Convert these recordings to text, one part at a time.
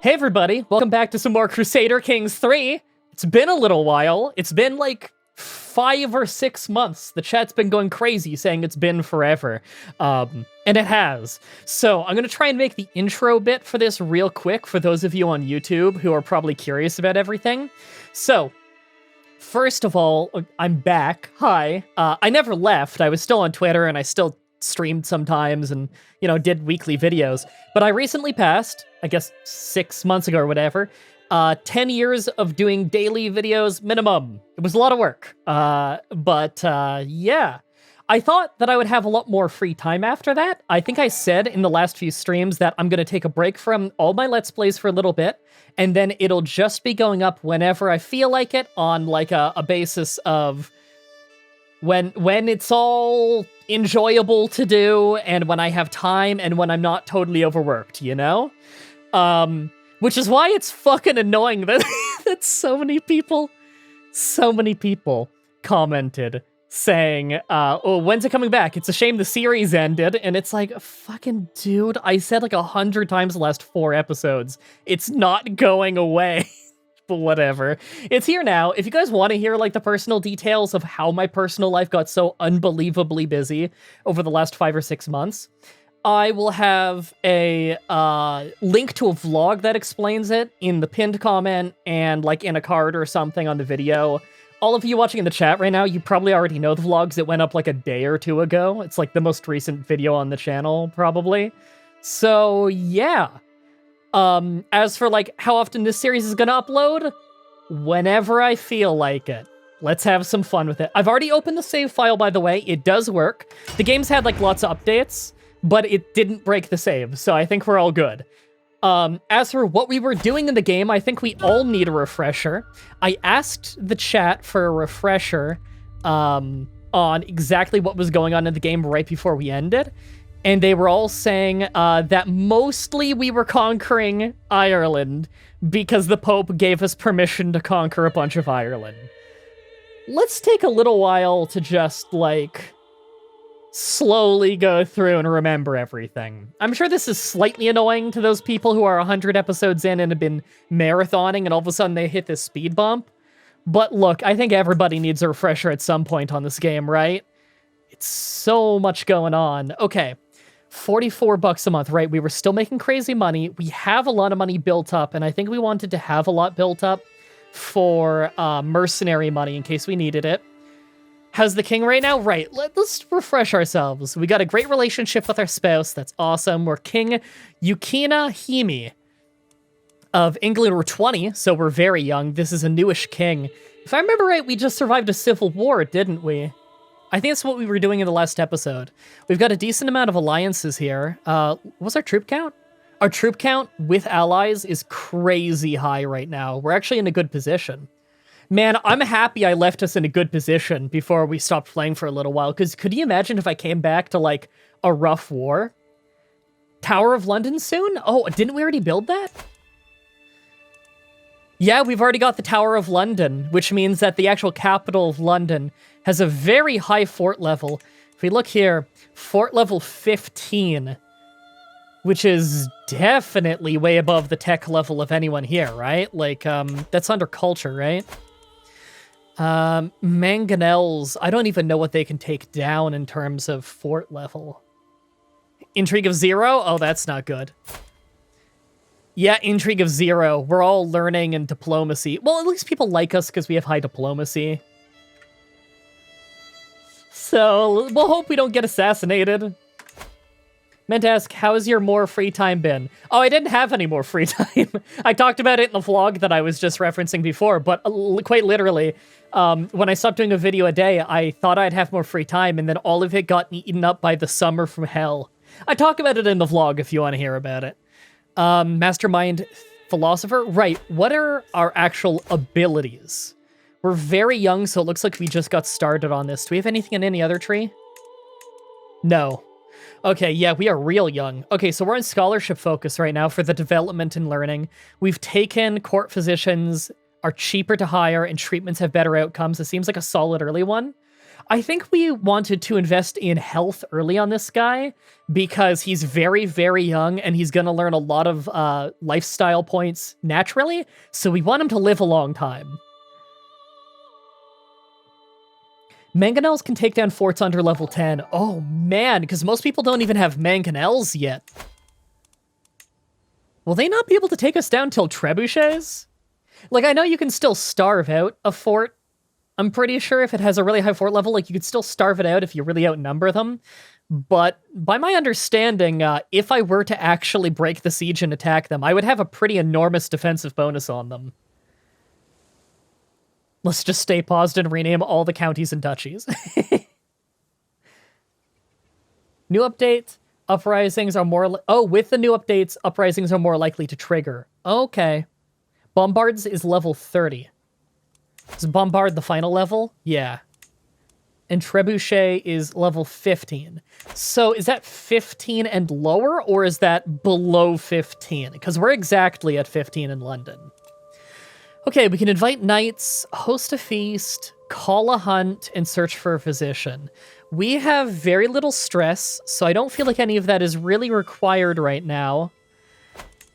Hey everybody, welcome back to some more Crusader Kings III. It's been a little while. It's been like 5 or 6 months. The chat's been going crazy saying it's been forever. And it has. So I'm gonna try and make the intro bit for this real quick for those of you on YouTube who are probably curious about everything. So, first of all, I'm back. Hi. I never left. I was still on Twitter and I still streamed sometimes and, you know, did weekly videos. But I recently passed, I guess 6 months ago or whatever, 10 years of doing daily videos minimum. It was a lot of work. Yeah. I thought that I would have a lot more free time after that. I think I said in the last few streams that I'm going to take a break from all my Let's Plays for a little bit, and then it'll just be going up whenever I feel like it on like a basis of when it's all enjoyable to do and when I have time and when I'm not totally overworked, you know? Which is why it's fucking annoying that, that so many people commented saying, oh, when's it coming back? It's a shame the series ended. And it's like, fucking dude, I said like 100 times the last 4 episodes. It's not going away. But whatever. It's here now. If you guys want to hear like the personal details of how my personal life got so unbelievably busy over the last 5 or 6 months, I will have a link to a vlog that explains it in the pinned comment and like in a card or something on the video. All of you watching in the chat right now, you probably already know the vlogs. It went up like a day or 2 ago. It's like the most recent video on the channel, probably. So yeah. As for like how often this series is gonna upload, whenever I feel like it. Let's have some fun with it. I've already opened the save file, by the way. It does work. The game's had like lots of updates, but it didn't break the save, so I think we're all good. As for what we were doing in the game, I think we all need a refresher. I asked the chat for a refresher on exactly what was going on in the game right before we ended. And they were all saying that mostly we were conquering Ireland because the Pope gave us permission to conquer a bunch of Ireland. Let's take a little while to just, like, slowly go through and remember everything. I'm sure this is slightly annoying to those people who are 100 episodes in and have been marathoning and all of a sudden they hit this speed bump. But look, I think everybody needs a refresher at some point on this game, right? It's so much going on. Okay. $44 a month, right? We were still making crazy money. We have a lot of money built up, and I think we wanted to have a lot built up for mercenary money in case we needed it. How's the king right now? Right, let's refresh ourselves. We got a great relationship with our spouse. That's awesome. We're King Yukina Himi of England. We're 20, so we're very young. This is a newish king. If I remember right, we just survived a civil war, didn't we? I think that's what we were doing in the last episode. We've got a decent amount of alliances here. What's our troop count? Our troop count with allies is crazy high right now. We're actually in a good position. Man, I'm happy I left us in a good position before we stopped playing for a little while, because could you imagine if I came back to, like, a rough war? Tower of London soon? Oh, didn't we already build that? Yeah, we've already got the Tower of London, which means that the actual capital of London has a very high fort level. If we look here, fort level 15, which is definitely way above the tech level of anyone here, right? Like, that's under culture, right? Mangonels, I don't even know what they can take down in terms of fort level. Intrigue of 0? Oh, that's not good. Yeah, intrigue of 0. We're all learning in diplomacy. Well, at least people like us because we have high diplomacy. So, we'll hope we don't get assassinated. Meant to ask, how's your more free time been? Oh, I didn't have any more free time. I talked about it in the vlog that I was just referencing before, but quite literally, when I stopped doing a video a day, I thought I'd have more free time, and then all of it got eaten up by the summer from hell. I talk about it in the vlog if you want to hear about it. Mastermind philosopher? Right, what are our actual abilities? We're very young, so it looks like we just got started on this. Do we have anything in any other tree? No. Okay, yeah, we are real young. Okay, so we're on scholarship focus right now for the development and learning. We've taken court physicians, are cheaper to hire, and treatments have better outcomes. It seems like a solid early one. I think we wanted to invest in health early on this guy because he's very, very young and he's going to learn a lot of lifestyle points naturally. So we want him to live a long time. Mangonels can take down forts under level 10. Oh man, because most people don't even have mangonels yet. Will they not be able to take us down till trebuchets? Like, I know you can still starve out a fort. I'm pretty sure if it has a really high fort level, like, you could still starve it out if you really outnumber them. But by my understanding, if I were to actually break the siege and attack them, I would have a pretty enormous defensive bonus on them. Let's just stay paused and rename all the counties and duchies. New update, uprisings are more... with the new updates, uprisings are more likely to trigger. Okay. Bombards is level 30. Is Bombard the final level? Yeah. And Trebuchet is level 15. So is that 15 and lower, or is that below 15? Because we're exactly at 15 in London. Okay, we can invite knights, host a feast, call a hunt, and search for a physician. We have very little stress, so I don't feel like any of that is really required right now.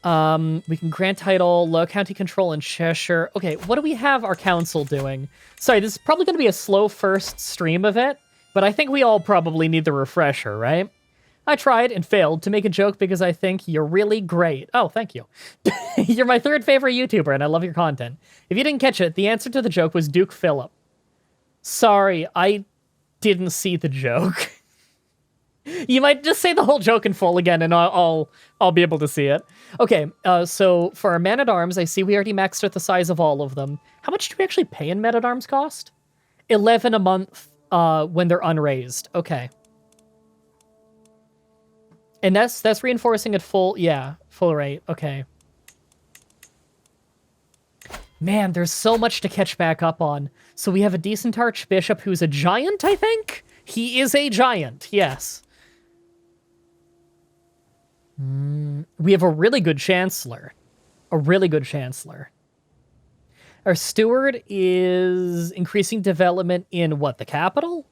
We can grant title, low county control in Cheshire. Okay, what do we have our council doing? Sorry, this is probably going to be a slow first stream of it, but I think we all probably need the refresher, right? I tried and failed to make a joke because I think you're really great. Oh, thank you. You're my third favorite YouTuber, and I love your content. If you didn't catch it, the answer to the joke was Duke Philip. Sorry, I didn't see the joke. You might just say the whole joke in full again, and I'll be able to see it. Okay, so for our man-at-arms, I see we already maxed out the size of all of them. How much do we actually pay in men-at-arms cost? 11 a month when they're unraised. Okay. And that's reinforcing at full rate. Okay. Man, there's so much to catch back up on. So we have a decent archbishop who's a giant, I think? He is a giant, yes. We have a really good chancellor. A really good chancellor. Our steward is increasing development in what, the capital?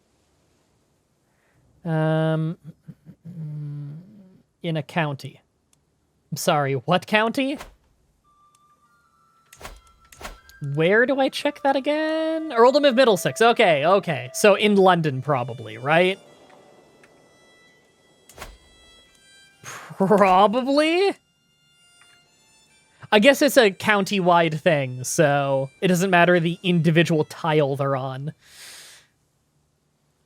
In a county. I'm sorry, what county? Where do I check that again? Earldom of Middlesex. Okay. So in London, probably, right? Probably? I guess it's a county-wide thing, so it doesn't matter the individual tile they're on.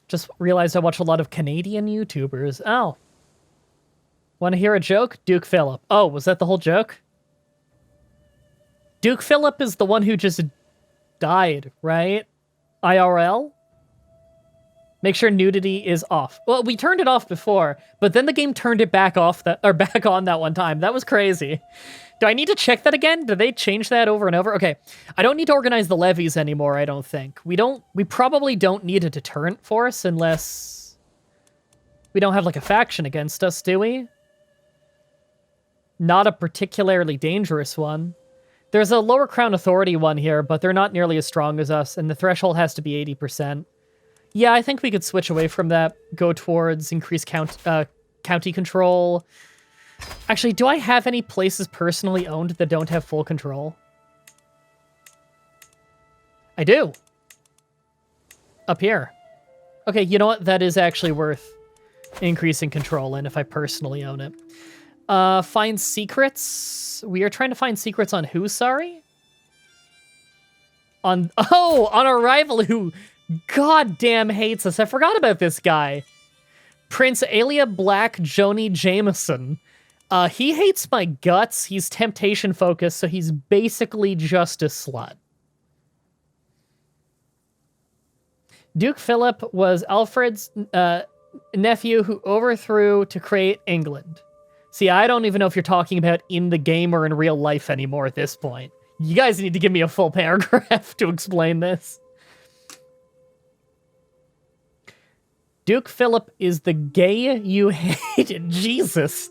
Just realized I watch a lot of Canadian YouTubers. Oh. Want to hear a joke? Duke Philip. Oh, was that the whole joke? Duke Philip is the one who just died, right? IRL? Make sure nudity is off. Well, we turned it off before, but then the game turned it back off back on that one time. That was crazy. Do I need to check that again? Do they change that over and over? Okay. I don't need to organize the levies anymore, I don't think. We probably don't need a deterrent force unless we don't have like a faction against us, do we? Not a particularly dangerous one. There's a lower crown authority one here, but they're not nearly as strong as us, and the threshold has to be 80%. Yeah, I think we could switch away from that, go towards increased county control. Actually, do I have any places personally owned that don't have full control? I do. Up here. Okay, you know what? That is actually worth increasing control in if I personally own it. Find secrets. We are trying to find secrets on who, sorry? On our rival who goddamn hates us. I forgot about this guy. Prince Alia Black Joni Jameson. He hates my guts. He's temptation focused, so he's basically just a slut. Duke Philip was Alfred's nephew who overthrew to create England. See, I don't even know if you're talking about in the game or in real life anymore at this point. You guys need to give me a full paragraph to explain this. Duke Philip is the gay you hated. Jesus.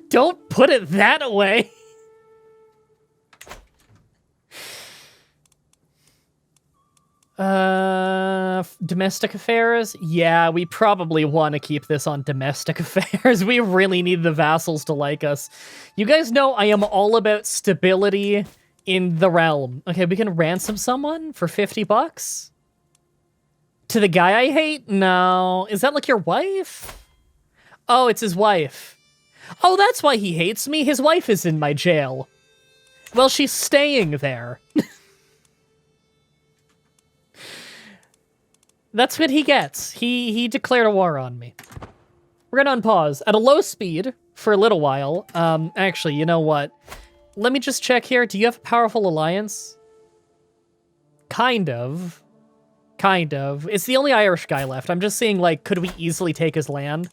Don't put it that way. Domestic affairs? Yeah, we probably want to keep this on domestic affairs. We really need the vassals to like us. You guys know I am all about stability in the realm. Okay, we can ransom someone for 50 bucks? To the guy I hate? No. Is that like your wife? Oh, it's his wife. Oh, that's why he hates me. His wife is in my jail. Well, she's staying there. That's what he gets. He declared a war on me. We're gonna unpause at a low speed for a little while. Actually, you know what? Let me just check here. Do you have a powerful alliance? Kind of. Kind of. It's the only Irish guy left. I'm just seeing, like, could we easily take his land?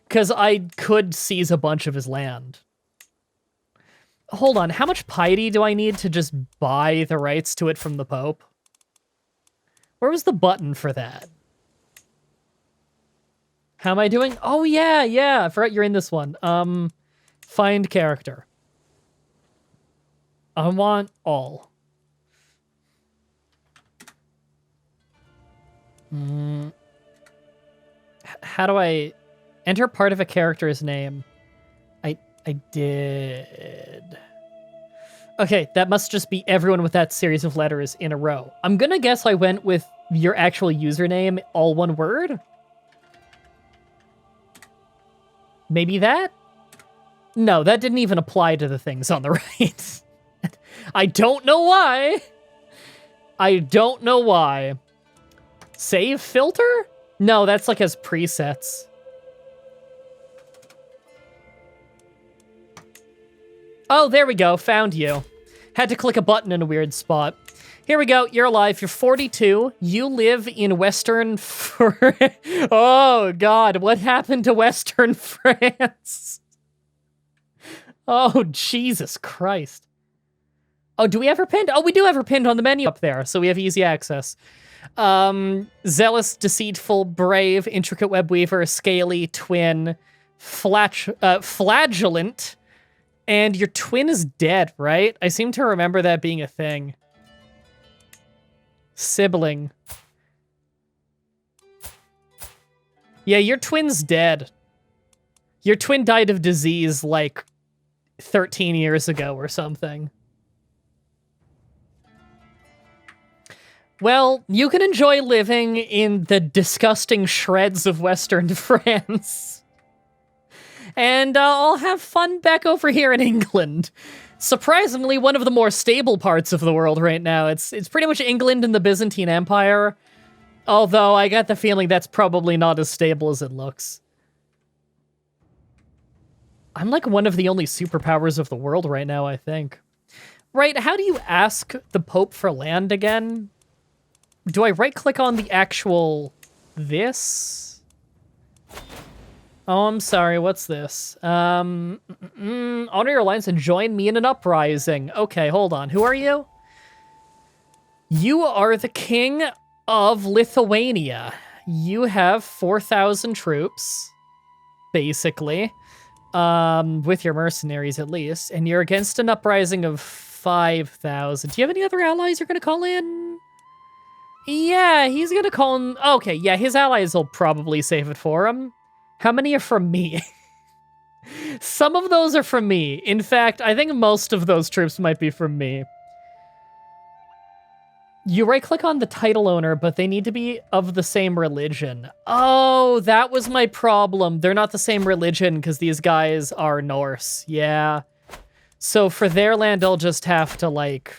Because I could seize a bunch of his land. Hold on. How much piety do I need to just buy the rights to it from the Pope? Where was the button for that? How am I doing? Oh, yeah. I forgot you're in this one. Find character. I want all. How do I enter part of a character's name? I did. Okay, that must just be everyone with that series of letters in a row. I'm gonna guess I went with your actual username, all one word? Maybe that? No, that didn't even apply to the things on the right. I don't know why. I don't know why. Save filter? No, that's like as presets. Oh, there we go. Found you. Had to click a button in a weird spot. Here we go. You're alive. You're 42. You live in Western... Oh, God. What happened to Western France? Oh, Jesus Christ. Oh, do we have her pinned? Oh, we do have her pinned on the menu up there, so we have easy access. Zealous, deceitful, brave, intricate web weaver, scaly, twin, flagellant, and your twin is dead, right? I seem to remember that being a thing. Sibling. Yeah, your twin's dead. Your twin died of disease like 13 years ago or something. Well, you can enjoy living in the disgusting shreds of Western France. And I'll have fun back over here in England. Surprisingly, one of the more stable parts of the world right now. It's pretty much England and the Byzantine Empire. Although I got the feeling that's probably not as stable as it looks. I'm like one of the only superpowers of the world right now, I think. Right, how do you ask the Pope for land again? Do I right-click on the actual... this? Oh, I'm sorry, what's this? Honor your alliance and join me in an uprising. Okay, hold on. Who are you? You are the king of Lithuania. You have 4,000 troops, basically. With your mercenaries, at least. And you're against an uprising of 5,000. Do you have any other allies you're gonna call in? Yeah, he's gonna call in... Okay, yeah, his allies will probably save it for him. How many are from me? Some of those are from me. In fact, I think most of those troops might be from me. You right-click on the title owner, but they need to be of the same religion. Oh, that was my problem. They're not the same religion because these guys are Norse. Yeah. So for their land, I'll just have to, like,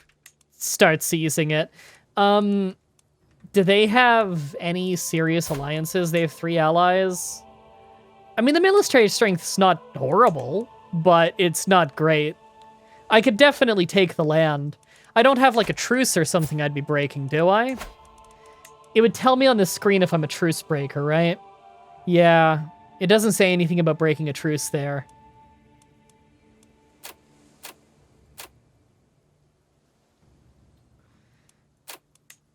start seizing it. Do they have any serious alliances? They have 3 allies. I mean, the military strength's not horrible, but it's not great. I could definitely take the land. I don't have, like, a truce or something I'd be breaking, do I? It would tell me on the screen if I'm a truce breaker, right? Yeah. It doesn't say anything about breaking a truce there.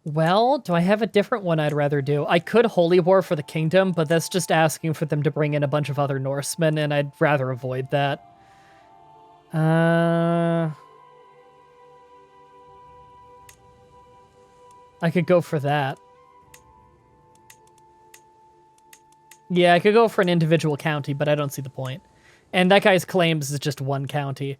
Well, do I have a different one I'd rather do? I could Holy War for the Kingdom, but that's just asking for them to bring in a bunch of other Norsemen, and I'd rather avoid that. I could go for that. Yeah, I could go for an individual county, but I don't see the point. And that guy's claims is just one county.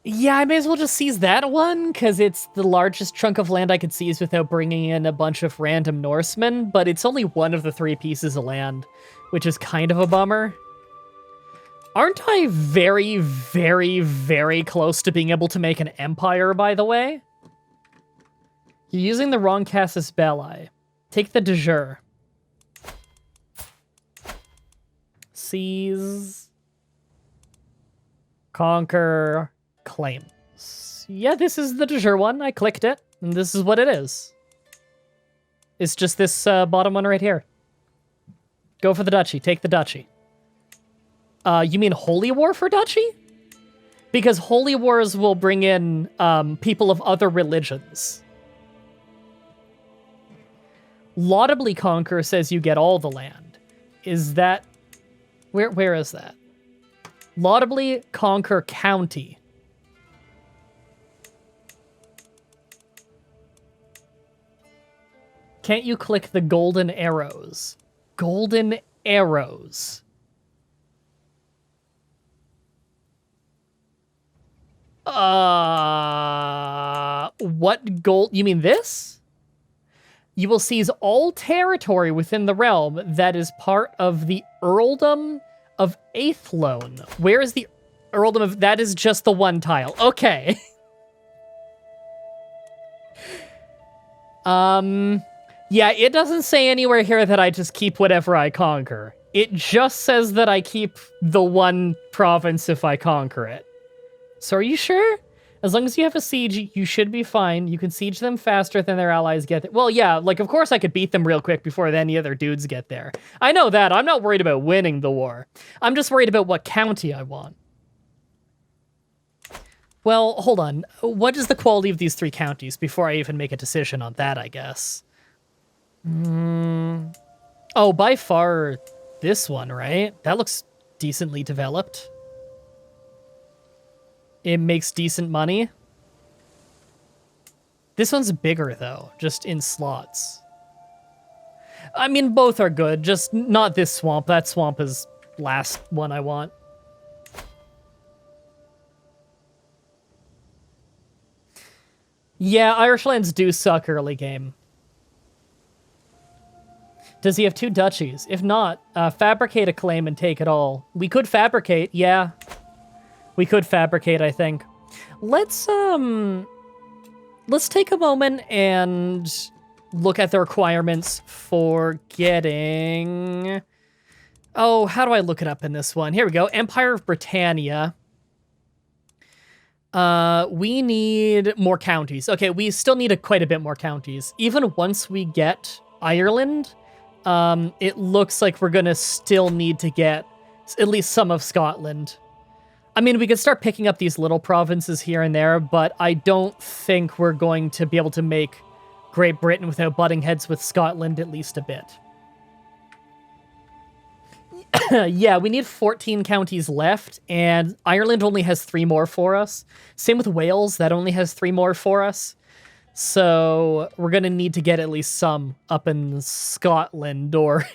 Yeah, I may as well just seize that one, because it's the largest chunk of land I could seize without bringing in a bunch of random Norsemen, but it's only one of the 3 pieces of land, which is kind of a bummer. Aren't I very, very, very close to being able to make an empire, by the way? You're using the wrong casus belli. Take the de jure. Seize. Conquer. Claims. Yeah, this is the de jure one. I clicked it, and this is what it is. It's just this bottom one right here. Go for the duchy. Take the duchy. You mean holy war for duchy? Because holy wars will bring in people of other religions. Laudably conquer says you get all the land. Is that... Where is that? Laudably conquer county. Can't you click the golden arrows? Golden arrows. What gold? You mean this? You will seize all territory within the realm that is part of the earldom of Athlone. Where is the earldom of... That is just the one tile. Okay. Yeah, it doesn't say anywhere here that I just keep whatever I conquer. It just says that I keep the one province if I conquer it. So are you sure? As long as you have a siege, you should be fine. You can siege them faster than their allies get there. Well, yeah, like, of course I could beat them real quick before any other dudes get there. I know that. I'm not worried about winning the war. I'm just worried about what county I want. Well, hold on. What is the quality of these 3 counties before I even make a decision on that, I guess? Oh, by far this one, right? That looks decently developed. It makes decent money. This one's bigger, though, just in slots. I mean, both are good, just not this swamp. That swamp is last one I want. Yeah, Irish lands do suck early game. Does he have 2 duchies? If not, fabricate a claim and take it all. We could fabricate, yeah. We could fabricate, I think. Let's take a moment and look at the requirements for getting... Oh, how do I look it up in this one? Here we go. Empire of Britannia. We need more counties. Okay, we still need quite a bit more counties. Even once we get Ireland, it looks like we're gonna still need to get at least some of Scotland. I mean, we could start picking up these little provinces here and there, but I don't think we're going to be able to make Great Britain without butting heads with Scotland at least a bit. Yeah, we need 14 counties left, and Ireland only has 3 more for us. Same with Wales, that only has 3 more for us. So we're going to need to get at least some up in Scotland, or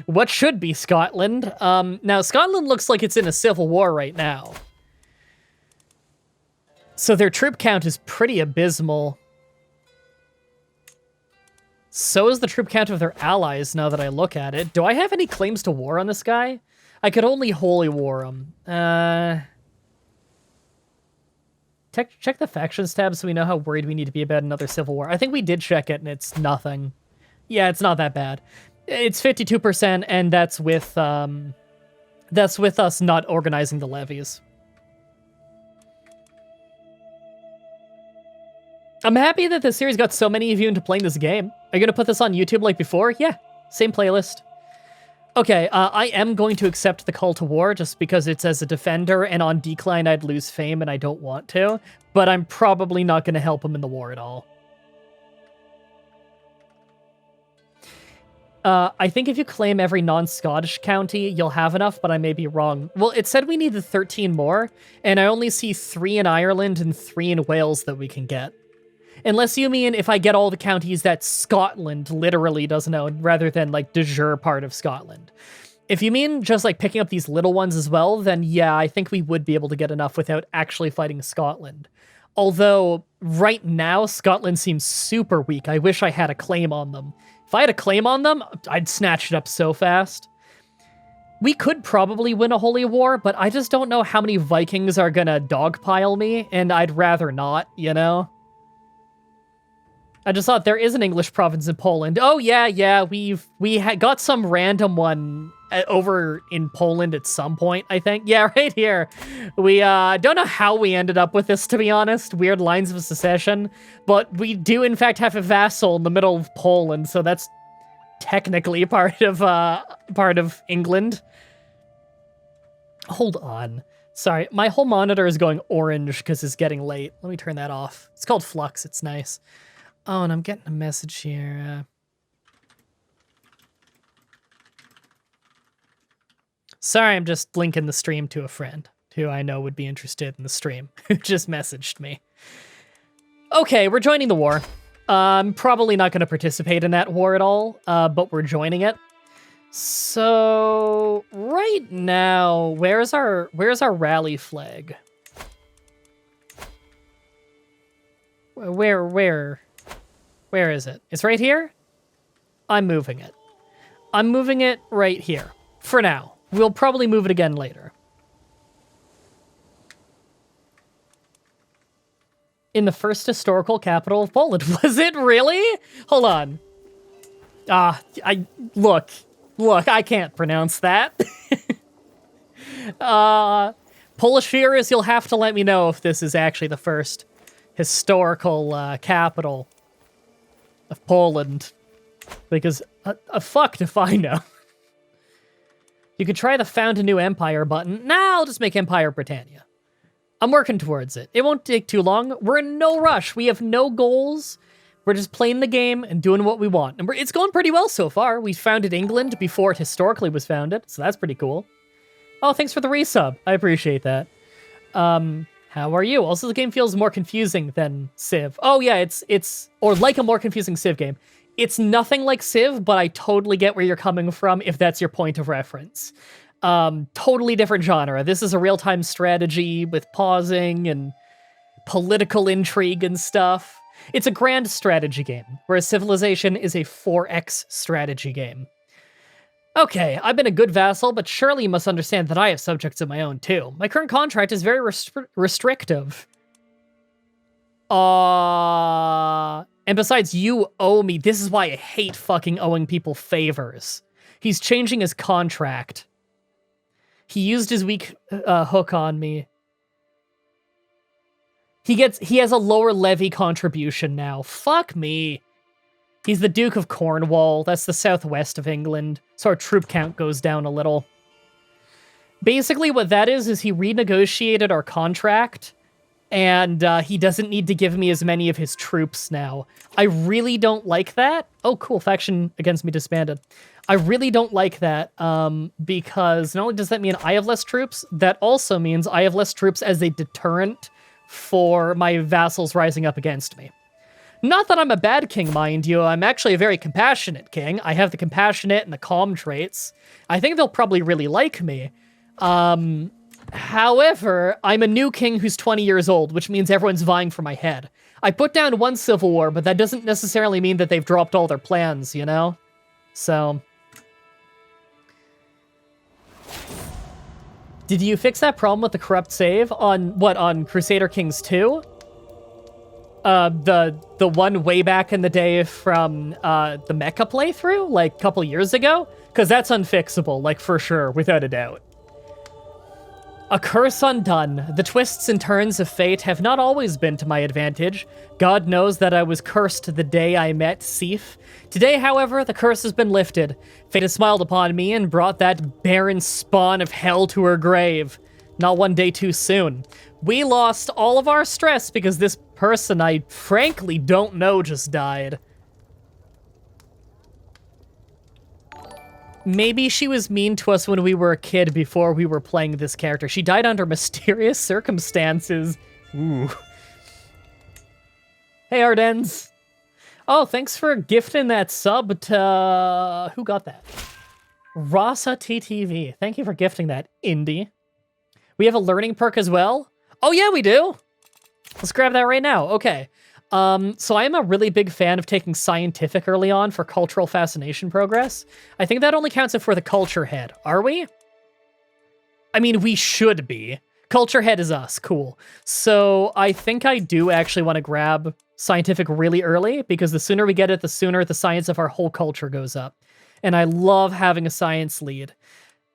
what should be Scotland. Now, Scotland looks like it's in a civil war right now. So their troop count is pretty abysmal. So is the troop count of their allies, now that I look at it. Do I have any claims to war on this guy? I could only holy war him. Check the factions tab so we know how worried we need to be about another civil war. I think we did check it, and it's nothing. Yeah, it's not that bad. It's 52%, and that's with us not organizing the levies. I'm happy that the series got so many of you into playing this game. Are you going to put this on YouTube like before? Yeah, same playlist. Okay, I am going to accept the call to war just because it's as a defender, and on decline I'd lose fame and I don't want to, but I'm probably not going to help him in the war at all. I think if you claim every non-Scottish county, you'll have enough, but I may be wrong. Well, it said we needed 13 more, and I only see 3 in Ireland and 3 in Wales that we can get. Unless you mean if I get all the counties that Scotland literally doesn't own, rather than, like, de jure part of Scotland. If you mean just, like, picking up these little ones as well, then yeah, I think we would be able to get enough without actually fighting Scotland. Although, right now, Scotland seems super weak. I wish I had a claim on them. If I had a claim on them, I'd snatch it up so fast. We could probably win a holy war, but I just don't know how many Vikings are gonna dogpile me, and I'd rather not, you know? I just thought there is an English province in Poland. Oh, yeah, we got some random one over in Poland at some point, I think. Yeah, right here. We don't know how we ended up with this, to be honest. Weird lines of secession. But we do, in fact, have a vassal in the middle of Poland, so that's technically part of England. Hold on. Sorry, my whole monitor is going orange because it's getting late. Let me turn that off. It's called Flux. It's nice. Oh, and I'm getting a message here. Sorry, I'm just linking the stream to a friend who I know would be interested in the stream, who just messaged me. Okay, we're joining the war. I'm probably not going to participate in that war at all, but we're joining it. So, right now, where's our rally flag? Where is it? It's right here? I'm moving it. I'm moving it right here. For now. We'll probably move it again later. In the first historical capital of Poland. Was it really? Hold on. Look, I can't pronounce that. Polish viewers, you'll have to let me know if this is actually the first historical capital of Poland, because fuck if I know. You could try the Found a New Empire button. Nah, I'll just make Empire Britannia. I'm working towards it. It won't take too long. We're in no rush. We have no goals. We're just playing the game and doing what we want. And it's going pretty well so far. We founded England before it historically was founded, so that's pretty cool. Oh, thanks for the resub. I appreciate that. How are you? Also, the game feels more confusing than Civ. Oh yeah, or like a more confusing Civ game. It's nothing like Civ, but I totally get where you're coming from if that's your point of reference. Totally different genre. This is a real-time strategy with pausing and political intrigue and stuff. It's a grand strategy game, whereas Civilization is a 4X strategy game. Okay, I've been a good vassal, but surely you must understand that I have subjects of my own, too. My current contract is very restrictive. And besides, you owe me. This is why I hate fucking owing people favors. He's changing his contract. He used his weak hook on me. He has a lower levy contribution now. Fuck me. He's the Duke of Cornwall. That's the southwest of England. So our troop count goes down a little. Basically what that is he renegotiated our contract, and he doesn't need to give me as many of his troops now. I really don't like that. Oh, cool. Faction against me disbanded. I really don't like that, because not only does that mean I have less troops, that also means I have less troops as a deterrent for my vassals rising up against me. Not that I'm a bad king, mind you. I'm actually a very compassionate king. I have the compassionate and the calm traits. I think they'll probably really like me. However, I'm a new king who's 20 years old, which means everyone's vying for my head. I put down one civil war, but that doesn't necessarily mean that they've dropped all their plans, you know? So... Did you fix that problem with the corrupt save on Crusader Kings II? The one way back in the day from the Mecha playthrough, like a couple years ago? Because that's unfixable, like for sure, without a doubt. A curse undone. The twists and turns of fate have not always been to my advantage. God knows that I was cursed the day I met Sif. Today, however, the curse has been lifted. Fate has smiled upon me and brought that barren spawn of hell to her grave. Not one day too soon. We lost all of our stress because this person I frankly don't know just died. Maybe she was mean to us when we were a kid before we were playing this character. She died under mysterious circumstances. Ooh. Hey, Ardennes. Oh, thanks for gifting that sub to... Who got that? Rasa TTV. Thank you for gifting that, Indy. We have a learning perk as well? Oh, yeah, we do. Let's grab that right now. Okay. So I am a really big fan of taking scientific early on for cultural fascination progress. I think that only counts if we're the culture head. Are we? I mean, we should be. Culture head is us. Cool. So I think I do actually want to grab scientific really early, because the sooner we get it, the sooner the science of our whole culture goes up. And I love having a science lead.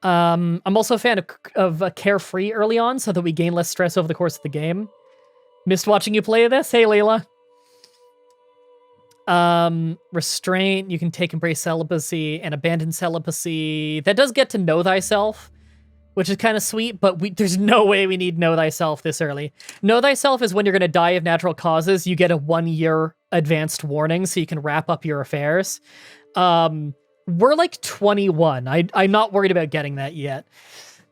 I'm also a fan of carefree early on, so that we gain less stress over the course of the game. Missed watching you play this? Hey, Layla. Restraint, you can take embrace celibacy and abandon celibacy. That does get to know thyself, which is kind of sweet, but there's no way we need know thyself this early. Know thyself is when you're going to die of natural causes. You get a 1-year advanced warning so you can wrap up your affairs. We're like 21. I'm not worried about getting that yet.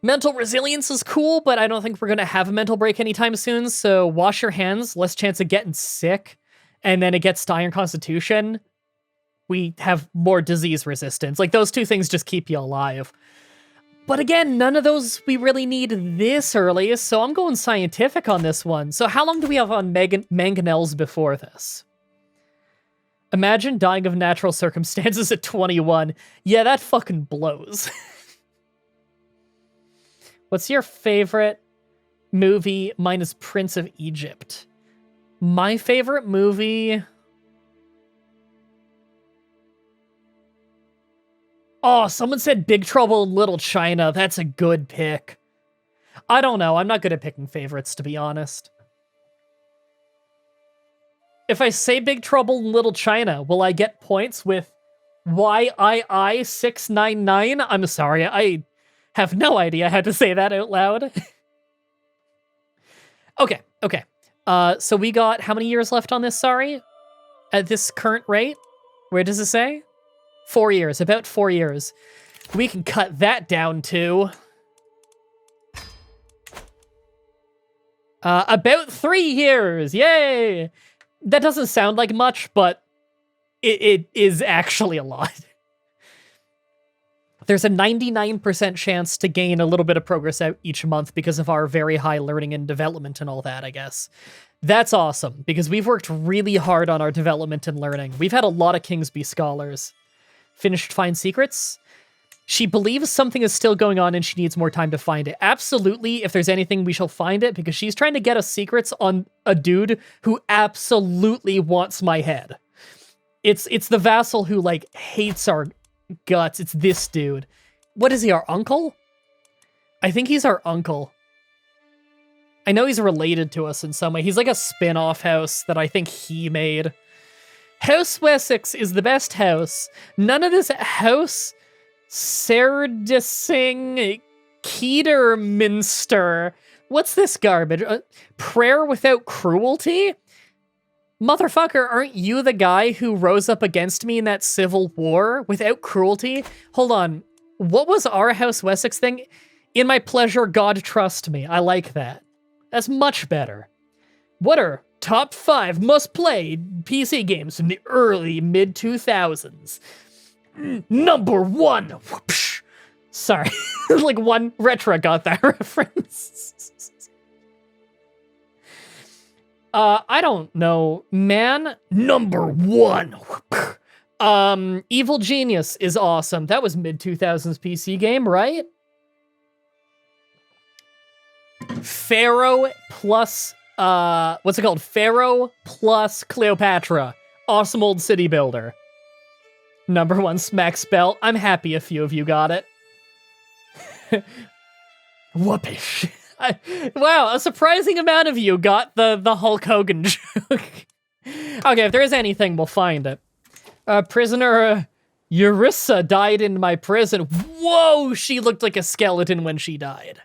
Mental resilience is cool, but I don't think we're going to have a mental break anytime soon, so wash your hands, less chance of getting sick, and then it gets to iron constitution. We have more disease resistance. Like, those two things just keep you alive. But again, none of those we really need this early, so I'm going scientific on this one. So how long do we have on mangonels before this? Imagine dying of natural circumstances at 21. Yeah, that fucking blows. What's your favorite movie? Mine is Prince of Egypt. My favorite movie... Oh, someone said Big Trouble in Little China. That's a good pick. I don't know. I'm not good at picking favorites, to be honest. If I say Big Trouble in Little China, will I get points with YII699? I'm sorry, I have no idea how to say that out loud. Okay. So we got how many years left on this, sorry? At this current rate? Where does it say? 4 years, about 4 years. We can cut that down to... about 3 years, yay! That doesn't sound like much, but it is actually a lot. There's a 99% chance to gain a little bit of progress out each month because of our very high learning and development and all that, I guess. That's awesome, because we've worked really hard on our development and learning. We've had a lot of Kingsby scholars. Finished Find Secrets? She believes something is still going on and she needs more time to find it. Absolutely, if there's anything, we shall find it, because she's trying to get us secrets on a dude who absolutely wants my head. It's the vassal who, like, hates our guts. It's this dude. What is he, our uncle? I think he's our uncle. I know he's related to us in some way. He's like a spin-off house that I think he made. House Wessex is the best house. None of this House Serdising Kederminster. What's this garbage? Prayer without cruelty? Motherfucker, aren't you the guy who rose up against me in that civil war without cruelty? Hold on. What was our House Wessex thing? In my pleasure, God trust me. I like that. That's much better. What are top 5 must-play PC games from the early mid-2000s? Number 1. Whoopsh. Sorry. Like one retro got that reference. I don't know, man. Number 1. Evil Genius is awesome. That was mid-2000s PC game, right? Pharaoh plus, what's it called? Pharaoh plus Cleopatra. Awesome old city builder. Number 1 smack spell. I'm happy a few of you got it. Whoopish. Wow, a surprising amount of you got the Hulk Hogan joke. Okay, if there is anything, we'll find it. Prisoner Eurissa died in my prison. Whoa, she looked like a skeleton when she died.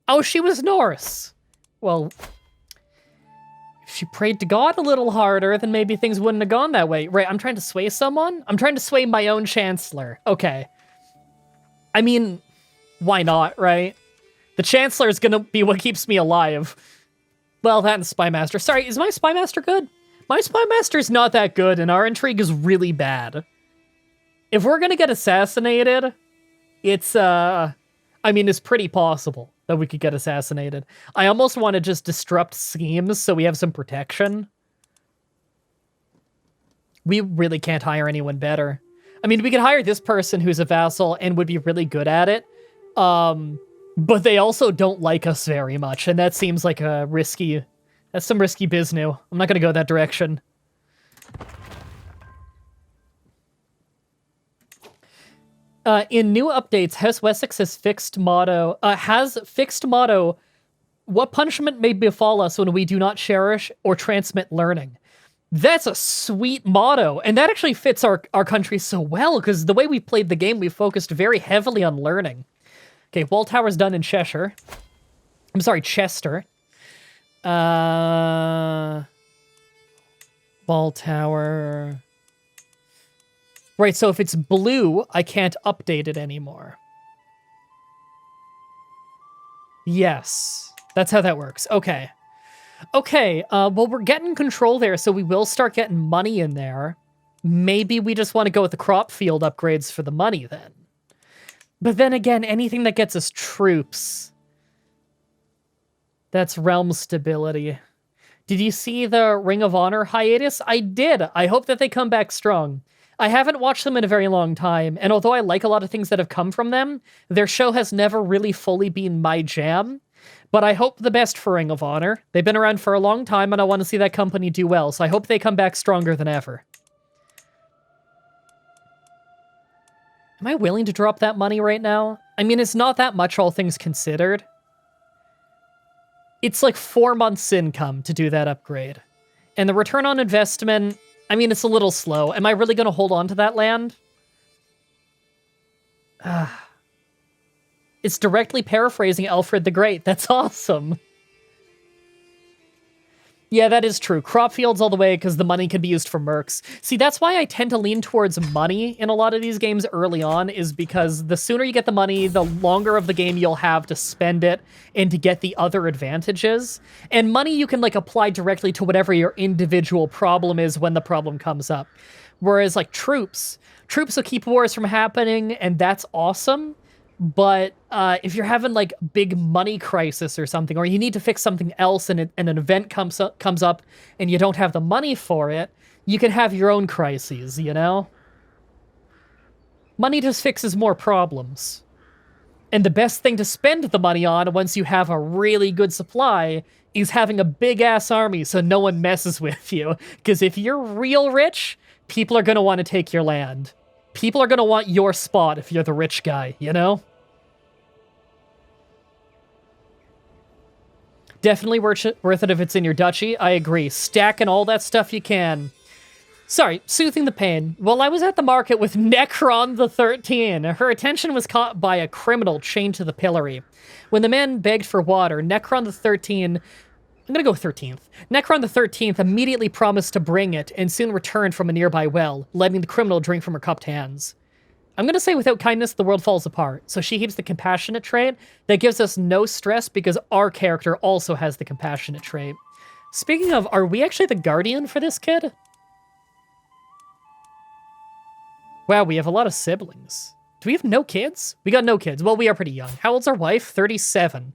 Oh, she was Norse. Well, if she prayed to God a little harder, then maybe things wouldn't have gone that way. Right, I'm trying to sway someone? I'm trying to sway my own chancellor. Okay. I mean, why not, right? The Chancellor is gonna be what keeps me alive. Well, that and Spymaster. Sorry, is my Spymaster good? My Spymaster's not that good, and our intrigue is really bad. If we're gonna get assassinated, it's, I mean, it's pretty possible that we could get assassinated. I almost want to just disrupt schemes so we have some protection. We really can't hire anyone better. I mean, we could hire this person who's a vassal and would be really good at it. But they also don't like us very much, and that seems like a risky... That's some risky biznew. I'm not gonna go that direction. In new updates, House Wessex has fixed motto... what punishment may befall us when we do not cherish or transmit learning? That's a sweet motto, and that actually fits our country so well, because the way we played the game, we focused very heavily on learning. Okay, Wall Tower's done in Cheshire. I'm sorry, Chester. Wall Tower. Right, so if it's blue, I can't update it anymore. Yes, that's how that works. Okay. Okay, well, we're getting control there, so we will start getting money in there. Maybe we just want to go with the crop field upgrades for the money, then. But then again, anything that gets us troops... That's realm stability. Did you see the Ring of Honor hiatus? I did! I hope that they come back strong. I haven't watched them in a very long time, and although I like a lot of things that have come from them, their show has never really fully been my jam. But I hope the best for Ring of Honor. They've been around for a long time, and I want to see that company do well, so I hope they come back stronger than ever. Am I willing to drop that money right now? I mean, it's not that much, all things considered. It's like 4 months' income to do that upgrade. And the return on investment, I mean, it's a little slow. Am I really going to hold on to that land? It's directly paraphrasing Alfred the Great. That's awesome. Yeah, that is true. Crop fields all the way because the money can be used for mercs. See, that's why I tend to lean towards money in a lot of these games early on, is because the sooner you get the money, the longer of the game you'll have to spend it and to get the other advantages. And money you can, like, apply directly to whatever your individual problem is when the problem comes up. Whereas, like, troops will keep wars from happening, and that's awesome. But if you're having, like, big money crisis or something, or you need to fix something else and an event comes up and you don't have the money for it, you can have your own crises, you know? Money just fixes more problems. And the best thing to spend the money on once you have a really good supply is having a big-ass army so no one messes with you. Because if you're real rich, people are going to want to take your land. People are going to want your spot if you're the rich guy, you know? Definitely worth it if it's in your duchy. I agree. Stacking all that stuff you can. Sorry, soothing the pain. While I was at the market with Necron the 13, her attention was caught by a criminal chained to the pillory. When the man begged for water, Necron the 13... I'm gonna go 13th. Necron the 13th immediately promised to bring it and soon returned from a nearby well, letting the criminal drink from her cupped hands. I'm gonna say without kindness, the world falls apart. So she keeps the compassionate trait. That gives us no stress because our character also has the compassionate trait. Speaking of, are we actually the guardian for this kid? Wow, we have a lot of siblings. Do we have no kids? We got no kids. Well, we are pretty young. How old's our wife? 37.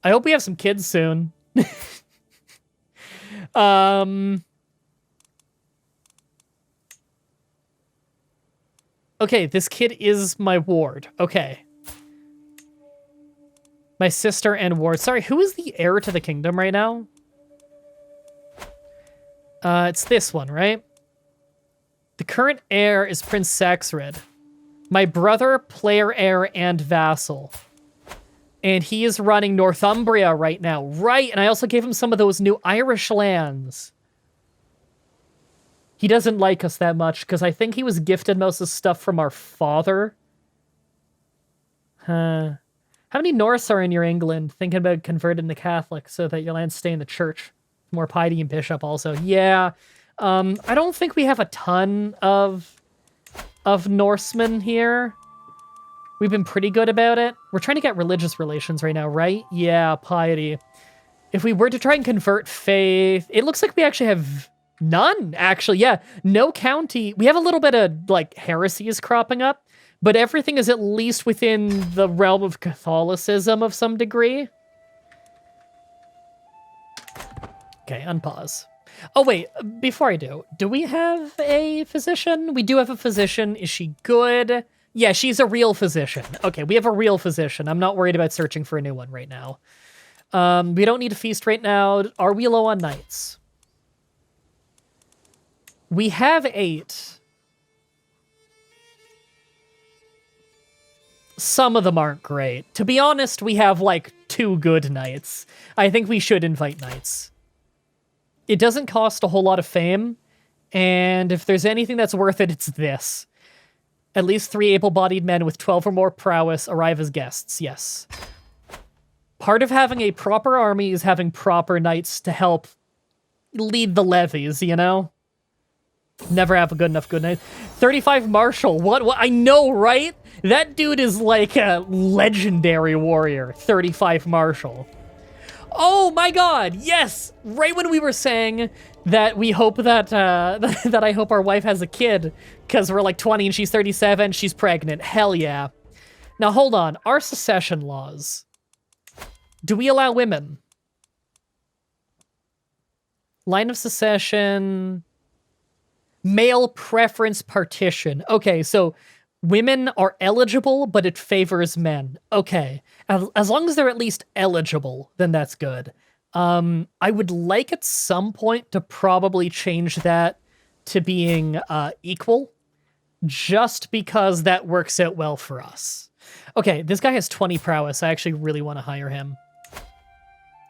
I hope we have some kids soon. Okay, this kid is my ward. Okay. My sister and ward. Sorry, who is the heir to the kingdom right now? It's this one, right? The current heir is Prince Saxred. My brother, player heir, and vassal. And he is running Northumbria right now. Right, and I also gave him some of those new Irish lands. He doesn't like us that much, because I think he was gifted most of the stuff from our father. How many Norse are in your England? Thinking about converting to Catholic so that your lands stay in the church. More piety and bishop also. Yeah, I don't think we have a ton of Norsemen here. We've been pretty good about it. We're trying to get religious relations right now, right? Yeah, piety. If we were to try and convert faith, it looks like we actually have none, actually. Yeah, no county. We have a little bit of, like, heresies cropping up, but everything is at least within the realm of Catholicism of some degree. Okay, unpause. Oh, wait, before I do we have a physician? We do have a physician. Is she good? Yeah, she's a real physician. Okay, we have a real physician. I'm not worried about searching for a new one right now. We don't need a feast right now. Are we low on knights? We have 8. Some of them aren't great. To be honest, we have, like, 2 good knights. I think we should invite knights. It doesn't cost a whole lot of fame, and if there's anything that's worth it, it's this. At least 3 able-bodied men with 12 or more prowess arrive as guests, yes. Part of having a proper army is having proper knights to help lead the levies, you know? Never have a good enough good knight. 35 martial, what? I know, right? That dude is like a legendary warrior, 35 martial. Oh my god, yes! Right when we were saying that we hope that, that I hope our wife has a kid, because we're like 20 and she's 37, she's pregnant. Hell yeah. Now hold on, our secession laws. Do we allow women? Line of succession. Male preference partition. Okay, so women are eligible, but it favors men. Okay. As long as they're at least eligible, then that's good. I would like at some point to probably change that to being equal, just because that works out well for us. Okay, this guy has 20 prowess. I actually really want to hire him.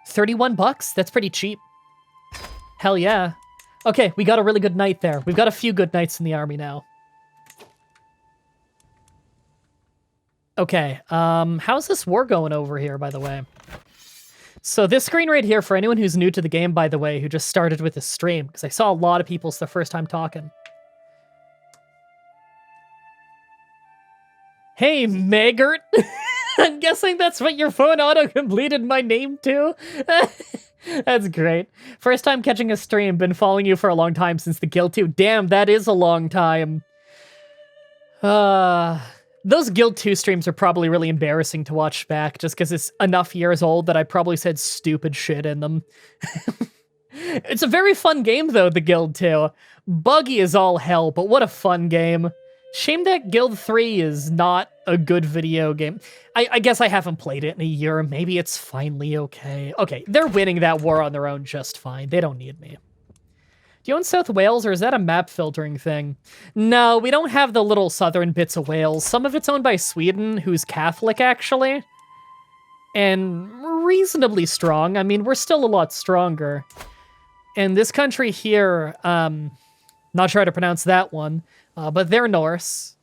31 bucks? That's pretty cheap. Hell yeah. Okay, we got a really good knight there. We've got a few good knights in the army now. Okay, how's this war going over here, by the way? So this screen right here, for anyone who's new to the game, by the way, who just started with this stream, because I saw a lot of people, it's their first time talking. Hey, Megert! I'm guessing that's what your phone auto-completed my name to? That's great. First time catching a stream, been following you for a long time since the Guild 2. Damn, that is a long time. Those Guild 2 streams are probably really embarrassing to watch back, just because it's enough years old that I probably said stupid shit in them. It's a very fun game, though, the Guild 2. Buggy as all hell, but what a fun game. Shame that Guild 3 is not a good video game. I guess I haven't played it in a year. Maybe it's finally okay. Okay, they're winning that war on their own just fine. They don't need me. Do you own South Wales, or is that a map filtering thing? No, we don't have the little southern bits of Wales. Some of it's owned by Sweden, who's Catholic, actually. And reasonably strong. I mean, we're still a lot stronger. And this country here, not sure how to pronounce that one, but they're Norse.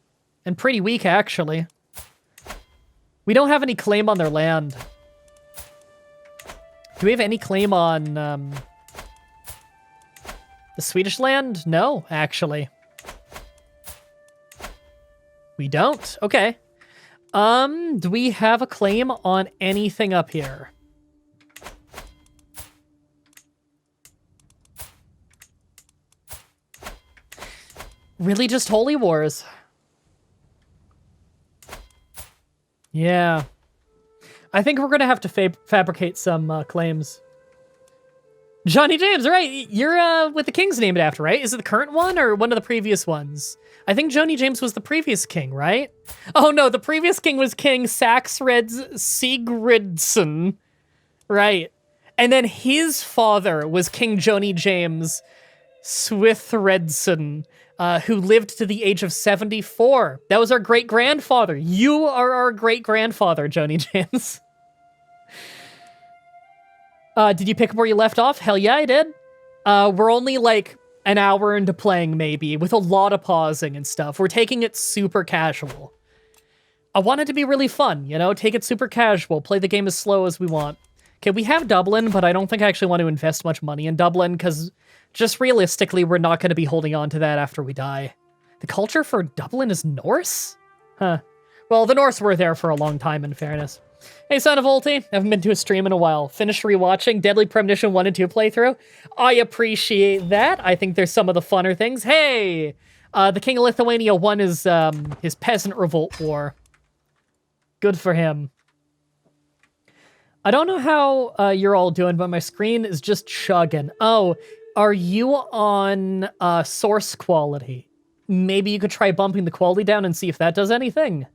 And pretty weak, actually. We don't have any claim on their land. Do we have any claim on, the Swedish land? No, actually. We don't. Okay. Do we have a claim on anything up here? Really just holy wars. Yeah. I think we're gonna have to fabricate some claims. Johnny James, right? You're with the king's named after, right? Is it the current one or one of the previous ones? I think Johnny James was the previous king, right? Oh no, the previous king was King Saxred Sigurdsson. Right. And then his father was King Johnny James Swithredsson, who lived to the age of 74. That was our great-grandfather. You are our great-grandfather, Johnny James. Did you pick up where you left off? Hell yeah, I did. We're only like an hour into playing, maybe, with a lot of pausing and stuff. We're taking it super casual. I want it to be really fun, you know? Take it super casual, play the game as slow as we want. Okay, we have Dublin, but I don't think I actually want to invest much money in Dublin, because just realistically, we're not going to be holding on to that after we die. The culture for Dublin is Norse? Huh. Well, the Norse were there for a long time, in fairness. Hey, Son of Ulti, haven't been to a stream in a while. Finished rewatching Deadly Premonition 1 and 2 playthrough. I appreciate that. I think there's some of the funner things. Hey! The King of Lithuania won his peasant revolt war. Good for him. I don't know how you're all doing, but my screen is just chugging. Oh, are you on source quality? Maybe you could try bumping the quality down and see if that does anything.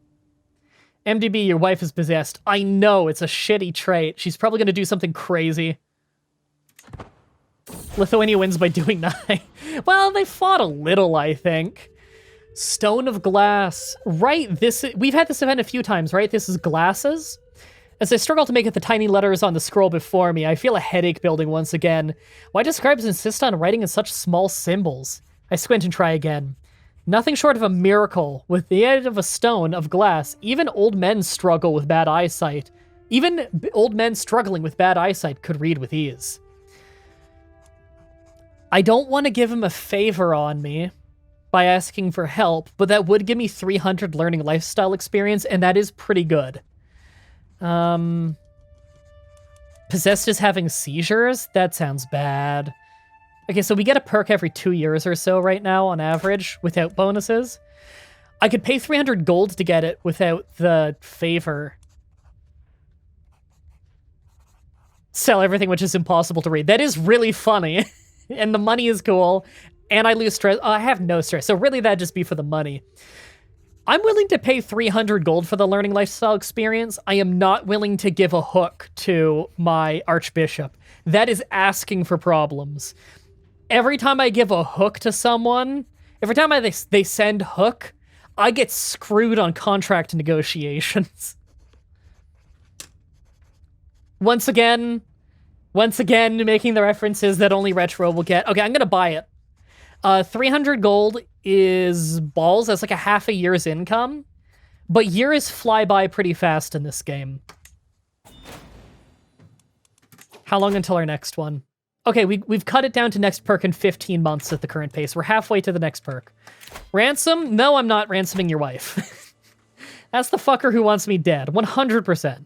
MDB, your wife is possessed. I know, it's a shitty trait. She's probably going to do something crazy. Lithuania wins by doing nothing. Well, they fought a little, I think. Stone of Glass. Right, we've had this event a few times, right? This is glasses. As I struggle to make out the tiny letters on the scroll before me, I feel a headache building once again. Why do scribes insist on writing in such small symbols? I squint and try again. Nothing short of a miracle. With the aid of a stone of glass, even old men struggle with bad eyesight. Even old men struggling with bad eyesight could read with ease. I don't want to give him a favor on me by asking for help, but that would give me 300 learning lifestyle experience, and that is pretty good. Possessed is having seizures? That sounds bad. Okay, so we get a perk every 2 years or so right now on average without bonuses. I could pay 300 gold to get it without the favor. Sell everything which is impossible to read. That is really funny. And the money is cool. And I lose stress. Oh, I have no stress. So really that'd just be for the money. I'm willing to pay 300 gold for the learning lifestyle experience. I am not willing to give a hook to my archbishop. That is asking for problems. Every time I give a hook to someone, every time they send hook, I get screwed on contract negotiations. Once again, making the references that only Retro will get. Okay, I'm gonna buy it. 300 gold is balls. That's like a half a year's income. But years fly by pretty fast in this game. How long until our next one? Okay, we've cut it down to next perk in 15 months at the current pace. We're halfway to the next perk. Ransom? No, I'm not ransoming your wife. That's the fucker who wants me dead. 100%.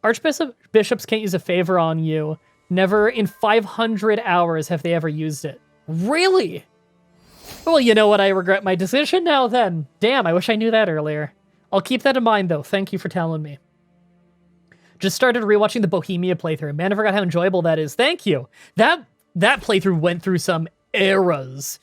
Archbishops can't use a favor on you. Never in 500 hours have they ever used it. Really? Well, you know what? I regret my decision now then. Damn, I wish I knew that earlier. I'll keep that in mind, though. Thank you for telling me. Just started rewatching the Bohemia playthrough. Man, I forgot how enjoyable that is. Thank you. That playthrough went through some eras.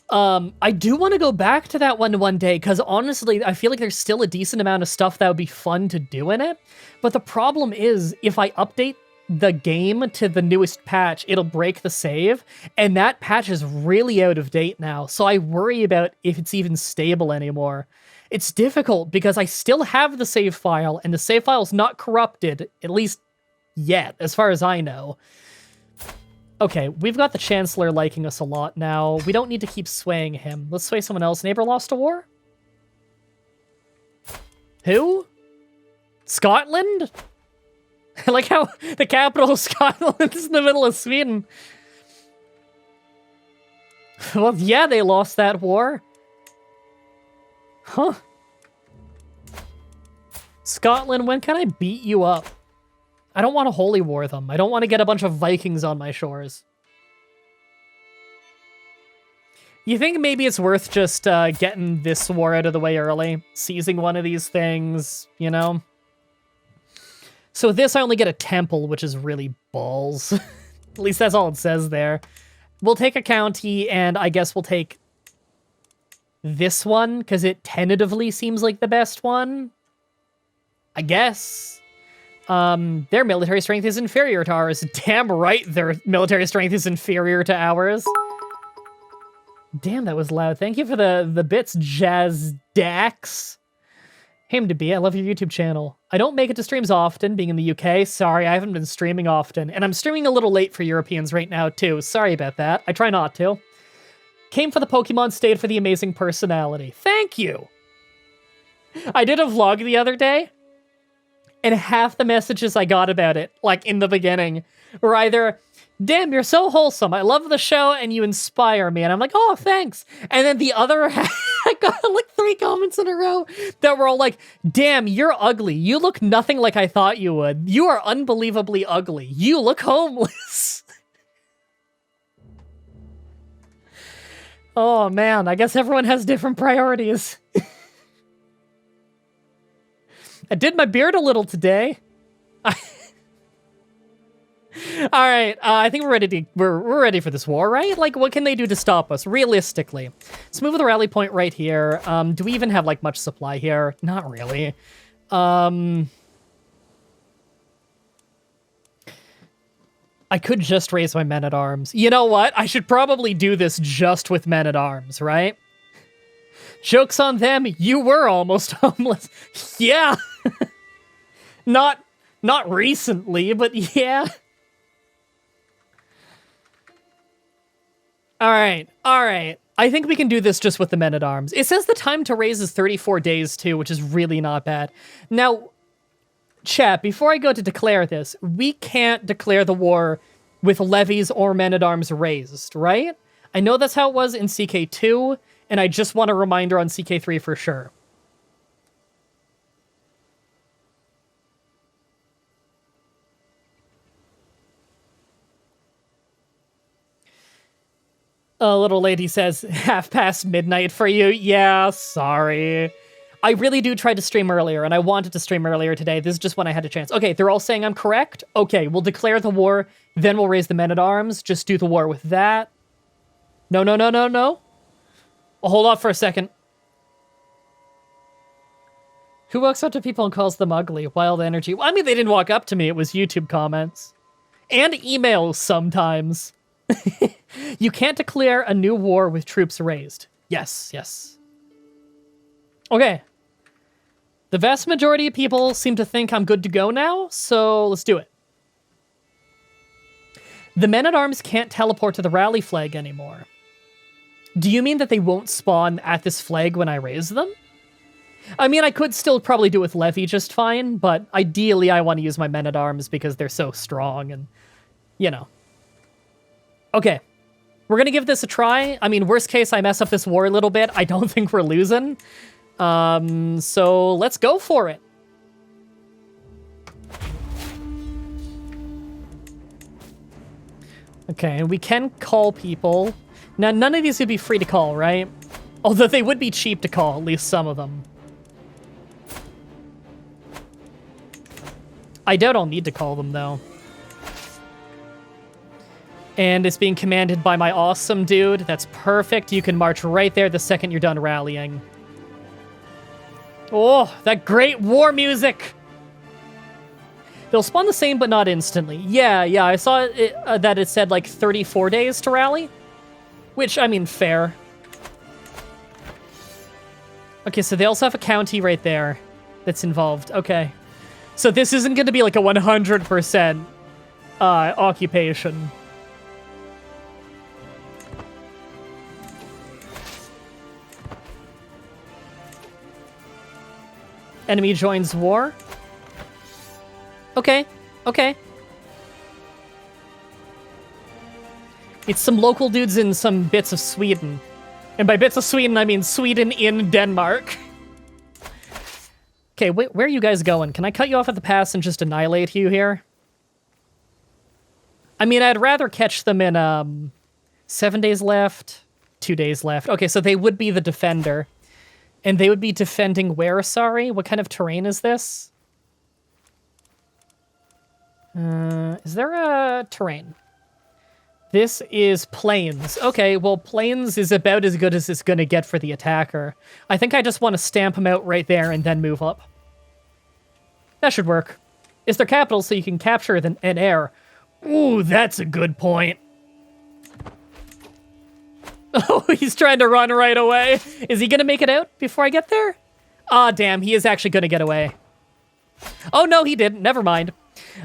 I do want to go back to that one day, because honestly, I feel like there's still a decent amount of stuff that would be fun to do in it. But the problem is, if I update the game to the newest patch, it'll break the save, and that patch is really out of date now, so I worry about if it's even stable anymore. It's difficult because I still have the save file, and the save file's not corrupted, at least yet, as far as I know. Okay, we've got the Chancellor liking us a lot now. We don't need to keep swaying him. Let's sway someone else. Neighbor lost a war? Who? Scotland? I like how the capital of Scotland is in the middle of Sweden. Well, yeah, they lost that war. Huh. Scotland, when can I beat you up? I don't want to holy war them. I don't want to get a bunch of Vikings on my shores. You think maybe it's worth just getting this war out of the way early? Seizing one of these things, you know? So this, I only get a temple, which is really balls. At least that's all it says there. We'll take a county, and I guess we'll take this one, because it tentatively seems like the best one. I guess. Their military strength is inferior to ours. Damn right their military strength is inferior to ours. Damn, that was loud. Thank you for the bits, Jazz Dax. Him to be. I love your YouTube channel. I don't make it to streams often, being in the UK. Sorry, I haven't been streaming often. And I'm streaming a little late for Europeans right now, too. Sorry about that. I try not to. Came for the Pokemon, stayed for the amazing personality. Thank you! I did a vlog the other day, and half the messages I got about it, like in the beginning, were either, damn, you're so wholesome, I love the show, and you inspire me. And I'm like, oh, thanks. And then the other half, I got like 3 comments in a row that were all like, damn, you're ugly. You look nothing like I thought you would. You are unbelievably ugly. You look homeless. Oh man, I guess everyone has different priorities. I did my beard a little today. All right, I think we're ready for this war, right? Like, what can they do to stop us, realistically? Let's move to the rally point right here. Do we even have, like, much supply here? Not really. I could just raise my men-at-arms. You know what? I should probably do this just with men-at-arms, right? Joke's on them, you were almost homeless. Yeah. Not recently, but yeah. All right. I think we can do this just with the men-at-arms. It says the time to raise is 34 days, too, which is really not bad. Now, chat, before I go to declare this, we can't declare the war with levies or men-at-arms raised, right? I know that's how it was in CK2, and I just want a reminder on CK3 for sure. A little lady says, midnight for you. Yeah, sorry. I really do try to stream earlier, and I wanted to stream earlier today. This is just when I had a chance. Okay, they're all saying I'm correct. Okay, we'll declare the war, then we'll raise the men-at-arms. Just do the war with that. No. Well, hold off for a second. Who walks up to people and calls them ugly? Wild energy. Well, I mean, they didn't walk up to me. It was YouTube comments. And emails sometimes. You can't declare a new war with troops raised. Yes. Okay. The vast majority of people seem to think I'm good to go now, so let's do it. The men-at-arms can't teleport to the rally flag anymore. Do you mean that they won't spawn at this flag when I raise them? I mean, I could still probably do it with Levy just fine, but ideally I want to use my men-at-arms because they're so strong and, you know. Okay. We're going to give this a try. I mean, worst case, I mess up this war a little bit. I don't think we're losing. So let's go for it. Okay, and we can call people. Now, none of these would be free to call, right? Although they would be cheap to call, at least some of them. I doubt I'll need to call them, though. And it's being commanded by my awesome dude. That's perfect. You can march right there the second you're done rallying. Oh, that great war music! They'll spawn the same, but not instantly. Yeah, I saw that it said, like, 34 days to rally. Which, I mean, fair. Okay, so they also have a county right there that's involved. Okay. So this isn't going to be, like, a 100% occupation. Enemy joins war. Okay. It's some local dudes in some bits of Sweden. And by bits of Sweden, I mean Sweden in Denmark. Okay, where are you guys going? Can I cut you off at the pass and just annihilate you here? I mean, I'd rather catch them in 7 days left, 2 days left. Okay, so they would be the defender. And they would be defending where, sorry? What kind of terrain is this? Is there a terrain? This is plains. Okay, well, plains is about as good as it's going to get for the attacker. I think I just want to stamp him out right there and then move up. That should work. It's their capital, so you can capture an air. Ooh, that's a good point. Oh, he's trying to run right away. Is he going to make it out before I get there? Ah, damn, he is actually going to get away. Oh, no, he didn't. Never mind.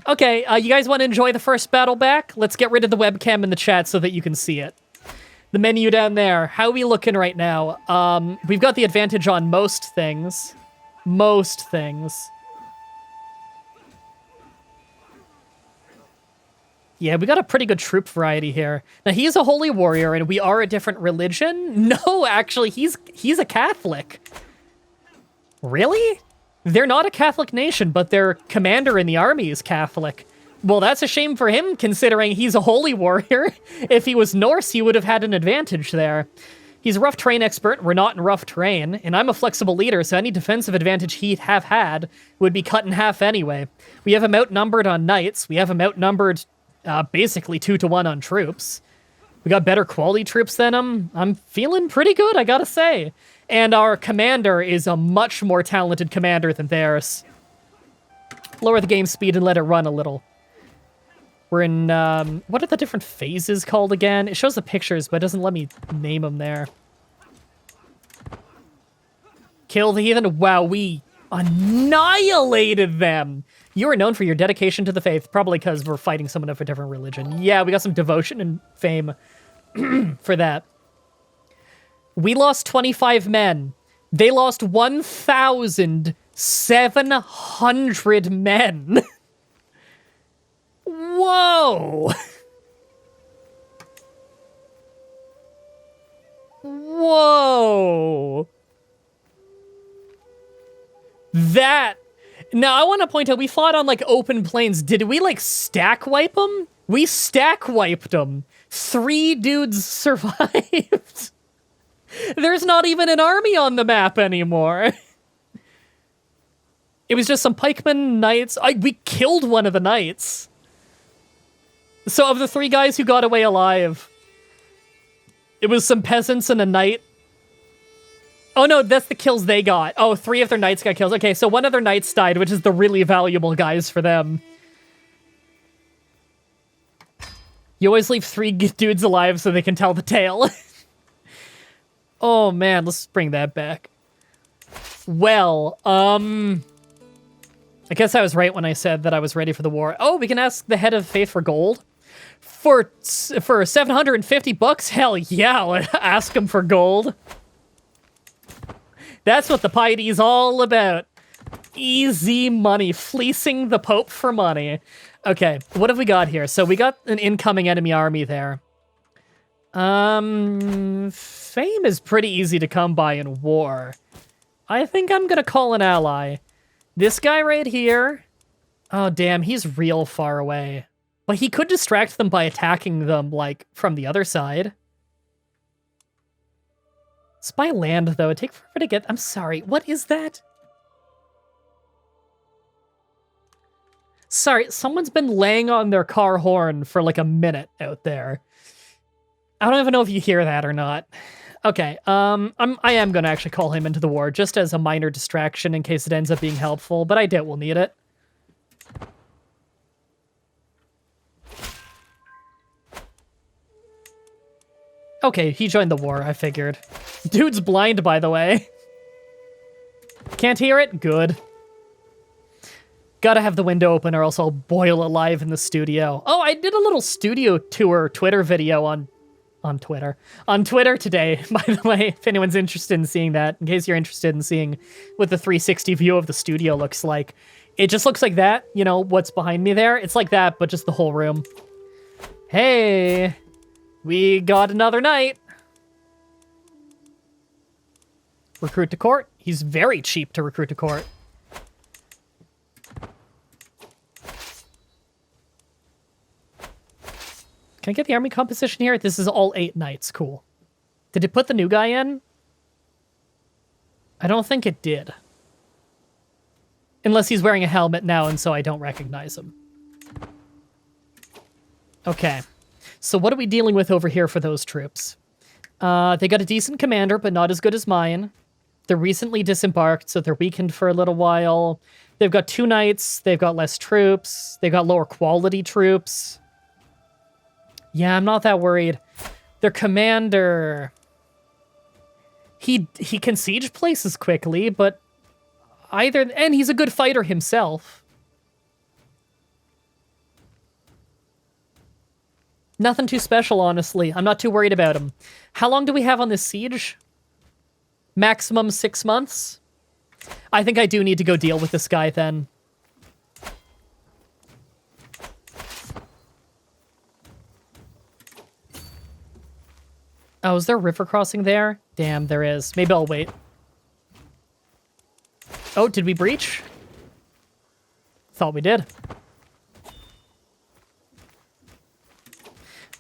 Okay, you guys want to enjoy the first battle back? Let's get rid of the webcam in the chat so that you can see it. The menu down there. How are we looking right now? We've got the advantage on most things. Most things. Yeah, we got a pretty good troop variety here. Now, he's a holy warrior, and we are a different religion? No, actually, he's a Catholic. Really? They're not a Catholic nation, but their commander in the army is Catholic. Well, that's a shame for him, considering he's a holy warrior. If he was Norse, he would have had an advantage there. He's a rough terrain expert, we're not in rough terrain, and I'm a flexible leader, so any defensive advantage he'd have had would be cut in half anyway. We have him outnumbered on knights, we have him outnumbered basically 2-to-1 on troops. We got better quality troops than him. I'm feeling pretty good, I gotta say. And our commander is a much more talented commander than theirs. Lower the game speed and let it run a little. We're in, what are the different phases called again? It shows the pictures, but it doesn't let me name them there. Kill the heathen. Wow, we annihilated them. You are known for your dedication to the faith, probably because we're fighting someone of a different religion. Yeah, we got some devotion and fame for that. We lost 25 men. They lost 1,700 men. Whoa! Whoa! That... Now, I want to point out, we fought on, like, open plains. Did we, like, stack wipe them? We stack wiped them. 3 dudes survived. There's not even an army on the map anymore. It was just some pikemen, knights. We killed one of the knights. So of the 3 guys who got away alive, it was some peasants and a knight. Oh no, that's the kills they got. Oh, 3 of their knights got kills. Okay, so 1 of their knights died, which is the really valuable guys for them. You always leave 3 dudes alive so they can tell the tale. Oh man, let's bring that back. Well, I guess I was right when I said that I was ready for the war. Oh, we can ask the head of faith for gold? For 750 bucks? Hell yeah, I'll ask him for gold. That's what the piety's all about. Easy money, fleecing the Pope for money. Okay, what have we got here? So we got an incoming enemy army there. Fame is pretty easy to come by in war. I think I'm gonna call an ally. This guy right here. Oh, damn, he's real far away. But he could distract them by attacking them, like, from the other side. It's by land, though. It'd take forever to get... I'm sorry, what is that? Sorry, someone's been laying on their car horn for, like, a minute out there. I don't even know if you hear that or not. Okay, I am gonna actually call him into the war, just as a minor distraction in case it ends up being helpful, but I doubt we'll need it. Okay, he joined the war, I figured. Dude's blind, by the way. Can't hear it? Good. Gotta have the window open or else I'll boil alive in the studio. Oh, I did a little studio tour Twitter video on Twitter today, by the way, if anyone's interested in seeing that, in case you're interested in seeing what the 360 view of the studio looks like. It just looks like that, you know, what's behind me there. It's like that, but just the whole room. Hey, we got another knight. Recruit to court. He's very cheap to recruit to court. Can I get the army composition here? This is all 8 knights. Cool. Did it put the new guy in? I don't think it did. Unless he's wearing a helmet now, and so I don't recognize him. Okay. So what are we dealing with over here for those troops? They got a decent commander, but not as good as mine. They're recently disembarked, so they're weakened for a little while. They've got 2 knights. They've got less troops. They've got lower quality troops. Yeah, I'm not that worried. Their commander... He can siege places quickly, but either... And he's a good fighter himself. Nothing too special, honestly. I'm not too worried about him. How long do we have on this siege? Maximum 6 months? I think I do need to go deal with this guy then. Oh, is there a river crossing there? Damn, there is. Maybe I'll wait. Oh, did we breach? Thought we did.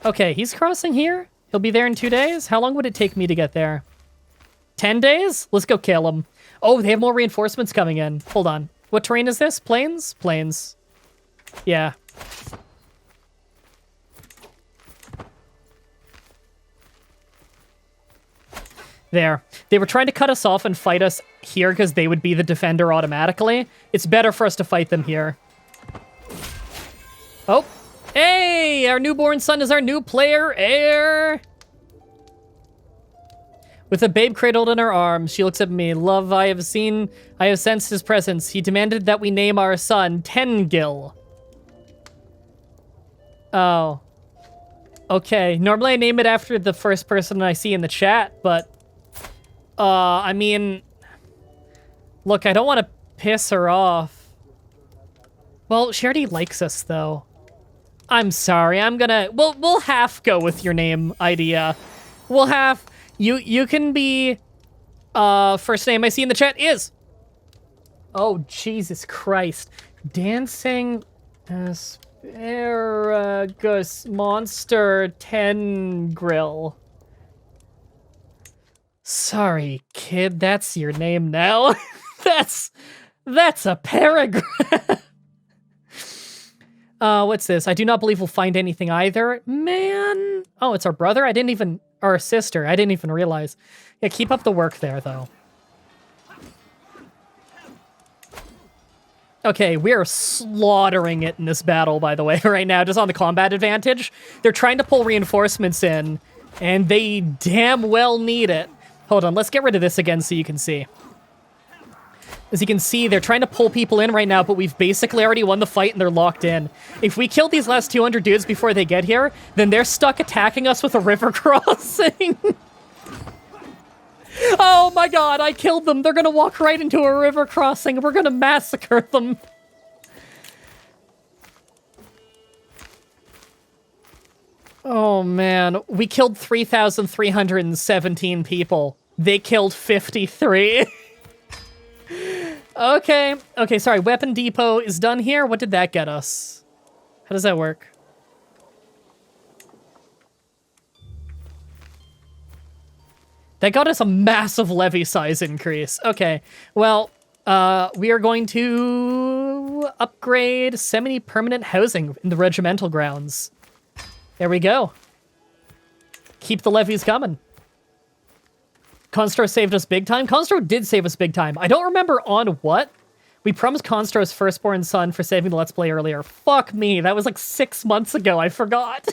Okay, he's crossing here. He'll be there in 2 days. How long would it take me to get there? 10 days? Let's go kill him. Oh, they have more reinforcements coming in. Hold on. What terrain is this? Plains? Plains. Yeah. There. They were trying to cut us off and fight us here because they would be the defender automatically. It's better for us to fight them here. Oh. Hey! Our newborn son is our new player heir! With a babe cradled in her arms, she looks at me. Love, I have sensed his presence. He demanded that we name our son Tengil. Oh. Okay. Normally I name it after the first person I see in the chat, but... I mean... Look, I don't want to piss her off. Well, she already likes us, though. I'm sorry, I'm gonna... We'll half go with your name idea. We'll half... You can be... First name I see in the chat is... Oh, Jesus Christ. Dancing asparagus monster Tengrill. Sorry, kid, that's your name now. That's a paragraph. What's this? I do not believe we'll find anything either. Man. Oh, it's our brother? Or our sister. I didn't even realize. Yeah, keep up the work there, though. Okay, we are slaughtering it in this battle, by the way, right now, just on the combat advantage. They're trying to pull reinforcements in, and they damn well need it. Hold on, let's get rid of this again so you can see. As you can see, they're trying to pull people in right now, but we've basically already won the fight and they're locked in. If we kill these last 200 dudes before they get here, then they're stuck attacking us with a river crossing. Oh my god, I killed them. They're gonna walk right into a river crossing and we're gonna massacre them. Oh man, we killed 3,317 people. They killed 53. Okay, sorry, weapon depot is done here. What did that get us? How does that work? That got us a massive levy size increase. Okay, well, we are going to upgrade semi-permanent housing in the regimental grounds. There we go. Keep the levies coming. Constro saved us big time. Constro did save us big time. I don't remember on what. We promised Constro's firstborn son for saving the Let's Play earlier. Fuck me, that was like 6 months ago. I forgot.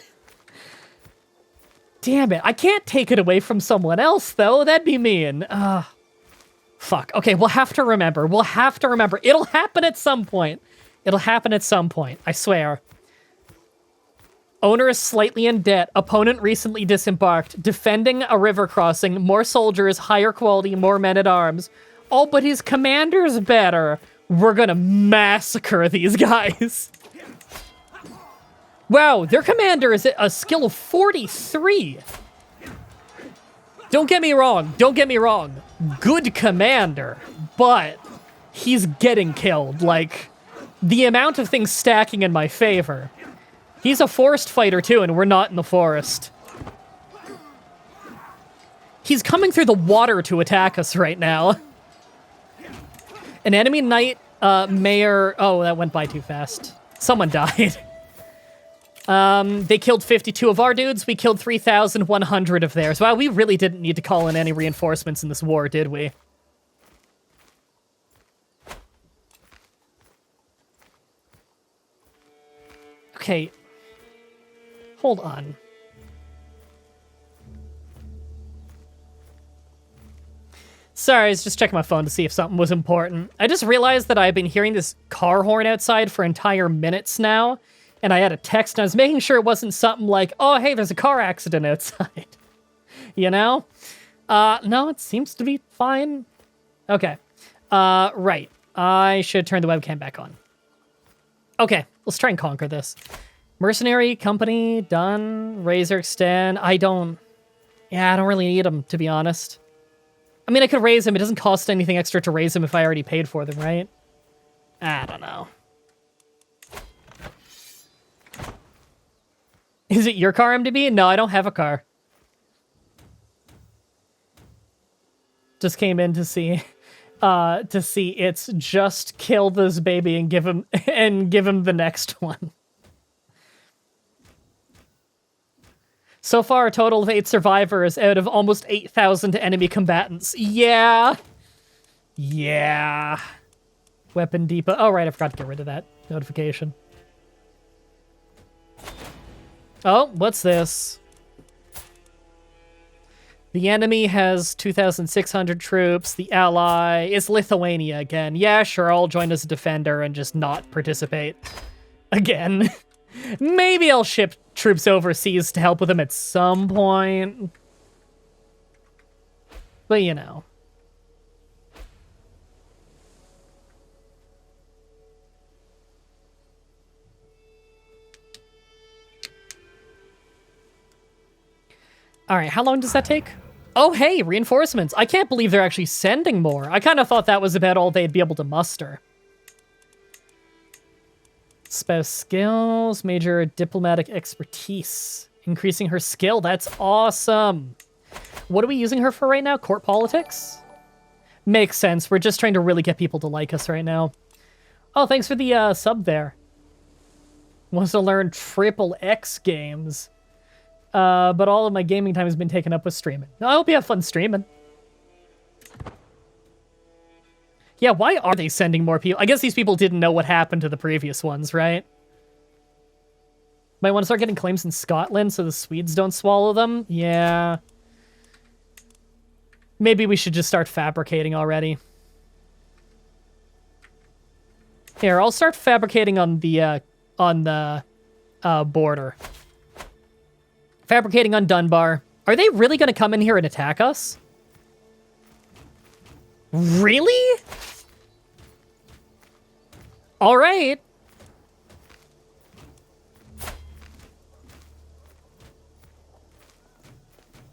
Damn it. I can't take it away from someone else, though. That'd be mean. Fuck. Okay, we'll have to remember. We'll have to remember. It'll happen at some point. It'll happen at some point. I swear. Owner is slightly in debt. Opponent recently disembarked. Defending a river crossing. More soldiers. Higher quality. More men-at-arms. Oh, but his commander's better. We're gonna massacre these guys. Wow, their commander is a skill of 43. Don't get me wrong. Don't get me wrong. Good commander. But he's getting killed. Like, the amount of things stacking in my favor. He's a forest fighter, too, and we're not in the forest. He's coming through the water to attack us right now. An enemy knight, mayor... Oh, that went by too fast. Someone died. They killed 52 of our dudes. We killed 3,100 of theirs. Wow, we really didn't need to call in any reinforcements in this war, did we? Okay. Hold on. Sorry, I was just checking my phone to see if something was important. I just realized that I've been hearing this car horn outside for entire minutes now, and I had a text, and I was making sure it wasn't something like, oh, hey, there's a car accident outside. You know? No, it seems to be fine. Okay. Right. I should turn the webcam back on. Okay, let's try and conquer this. Mercenary company, done. Razor extend. I don't Yeah, I don't really need them, to be honest. I mean, I could raise them. It doesn't cost anything extra to raise them if I already paid for them, right? I don't know. Is it your car, MDB? No, I don't have a car. Just came in to see it's just kill this baby and give him the next one. So far, a total of 8 survivors out of almost 8,000 enemy combatants. Yeah. Yeah. Weapon depot. Oh, right, I forgot to get rid of that notification. Oh, what's this? The enemy has 2,600 troops. The ally is Lithuania again. Yeah, sure, I'll join as a defender and just not participate again. Maybe I'll ship troops overseas to help with them at some point. But, you know. All right, how long does that take? Oh, hey, reinforcements. I can't believe they're actually sending more. I kind of thought that was about all they'd be able to muster. Spouse skills, major diplomatic expertise. Increasing her skill, that's awesome. What are we using her for right now? Court politics? Makes sense. We're just trying to really get people to like us right now. Oh, thanks for the sub there. Wants to learn XXX games. But all of my gaming time has been taken up with streaming. I hope you have fun streaming. Yeah, why are they sending more people? I guess these people didn't know what happened to the previous ones, right? Might want to start getting claims in Scotland so the Swedes don't swallow them. Yeah. Maybe we should just start fabricating already. Here, I'll start fabricating on the border. Fabricating on Dunbar. Are they really going to come in here and attack us? Really? All right.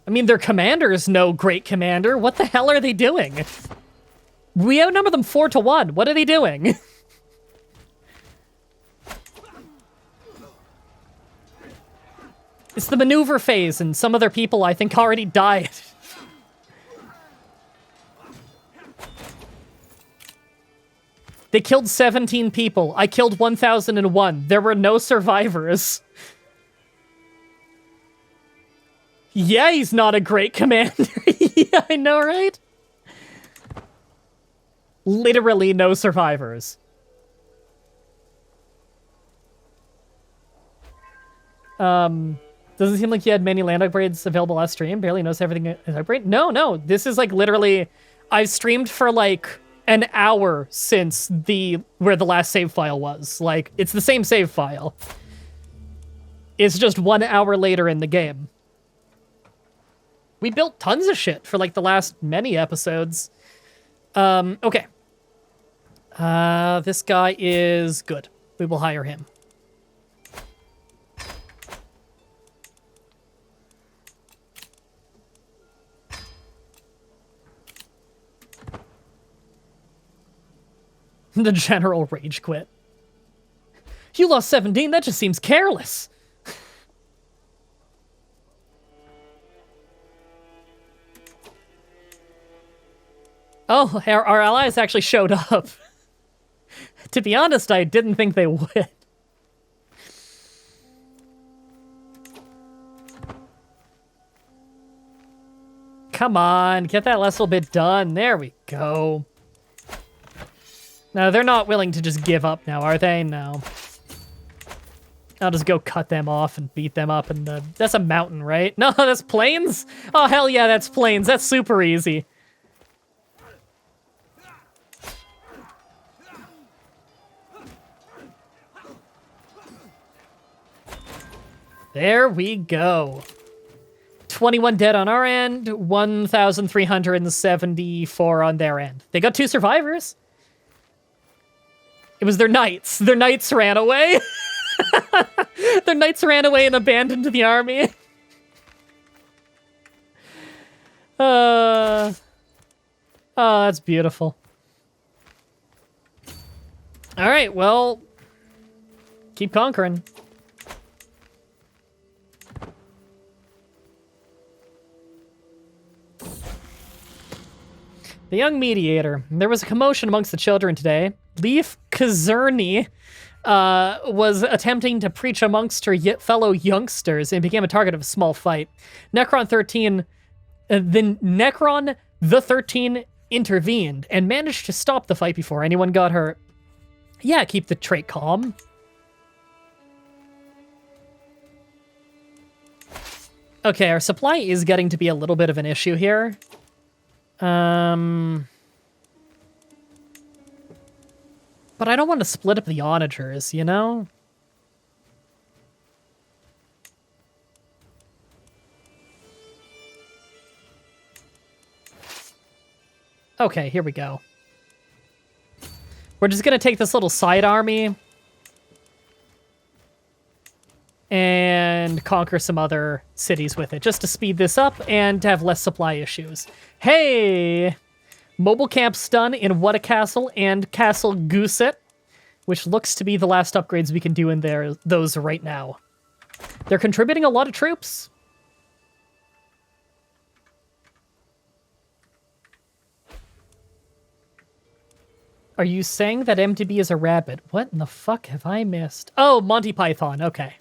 I mean, their commander is no great commander. What the hell are they doing? We outnumber them 4-1. What are they doing? It's the maneuver phase, and some of their people, I think, already died. They killed 17 people. I killed 1,001. There were no survivors. Yeah, he's not a great commander. Yeah, I know, right? Literally no survivors. Doesn't seem like you had many land upgrades available last stream. Barely knows everything is upgrade. No. This is like literally... I've streamed for like an hour since where the last save file was. Like, it's the same save file. It's just 1 hour later in the game. We built tons of shit for like the last many episodes. Okay. This guy is good. We will hire him. The general rage quit. You lost 17? That just seems careless. Oh, our allies actually showed up. To be honest, I didn't think they would. Come on, get that last little bit done. There we go. No, they're not willing to just give up now, are they? No. I'll just go cut them off and beat them up. And that's a mountain, right? No, that's plains? Oh, hell yeah, that's plains. That's super easy. There we go. 21 dead on our end, 1,374 on their end. They got 2 survivors. It was their knights. Their knights ran away. Their knights ran away and abandoned the army. Oh, that's beautiful. All right, well, keep conquering. The young mediator. There was a commotion amongst the children today. Leif Kazerny was attempting to preach amongst her fellow youngsters and became a target of a small fight. Necron the 13 intervened and managed to stop the fight before anyone got hurt. Yeah, keep the trait calm. Okay, our supply is getting to be a little bit of an issue here. But I don't want to split up the onagers, you know? Okay, here we go. We're just gonna take this little side army and conquer some other cities with it, just to speed this up and to have less supply issues. Hey! Mobile camps done in What a Castle and Castle Gooset, which looks to be the last upgrades we can do in those right now. They're contributing a lot of troops. Are you saying that MTB is a rabbit? What in the fuck have I missed? Oh, Monty Python, okay.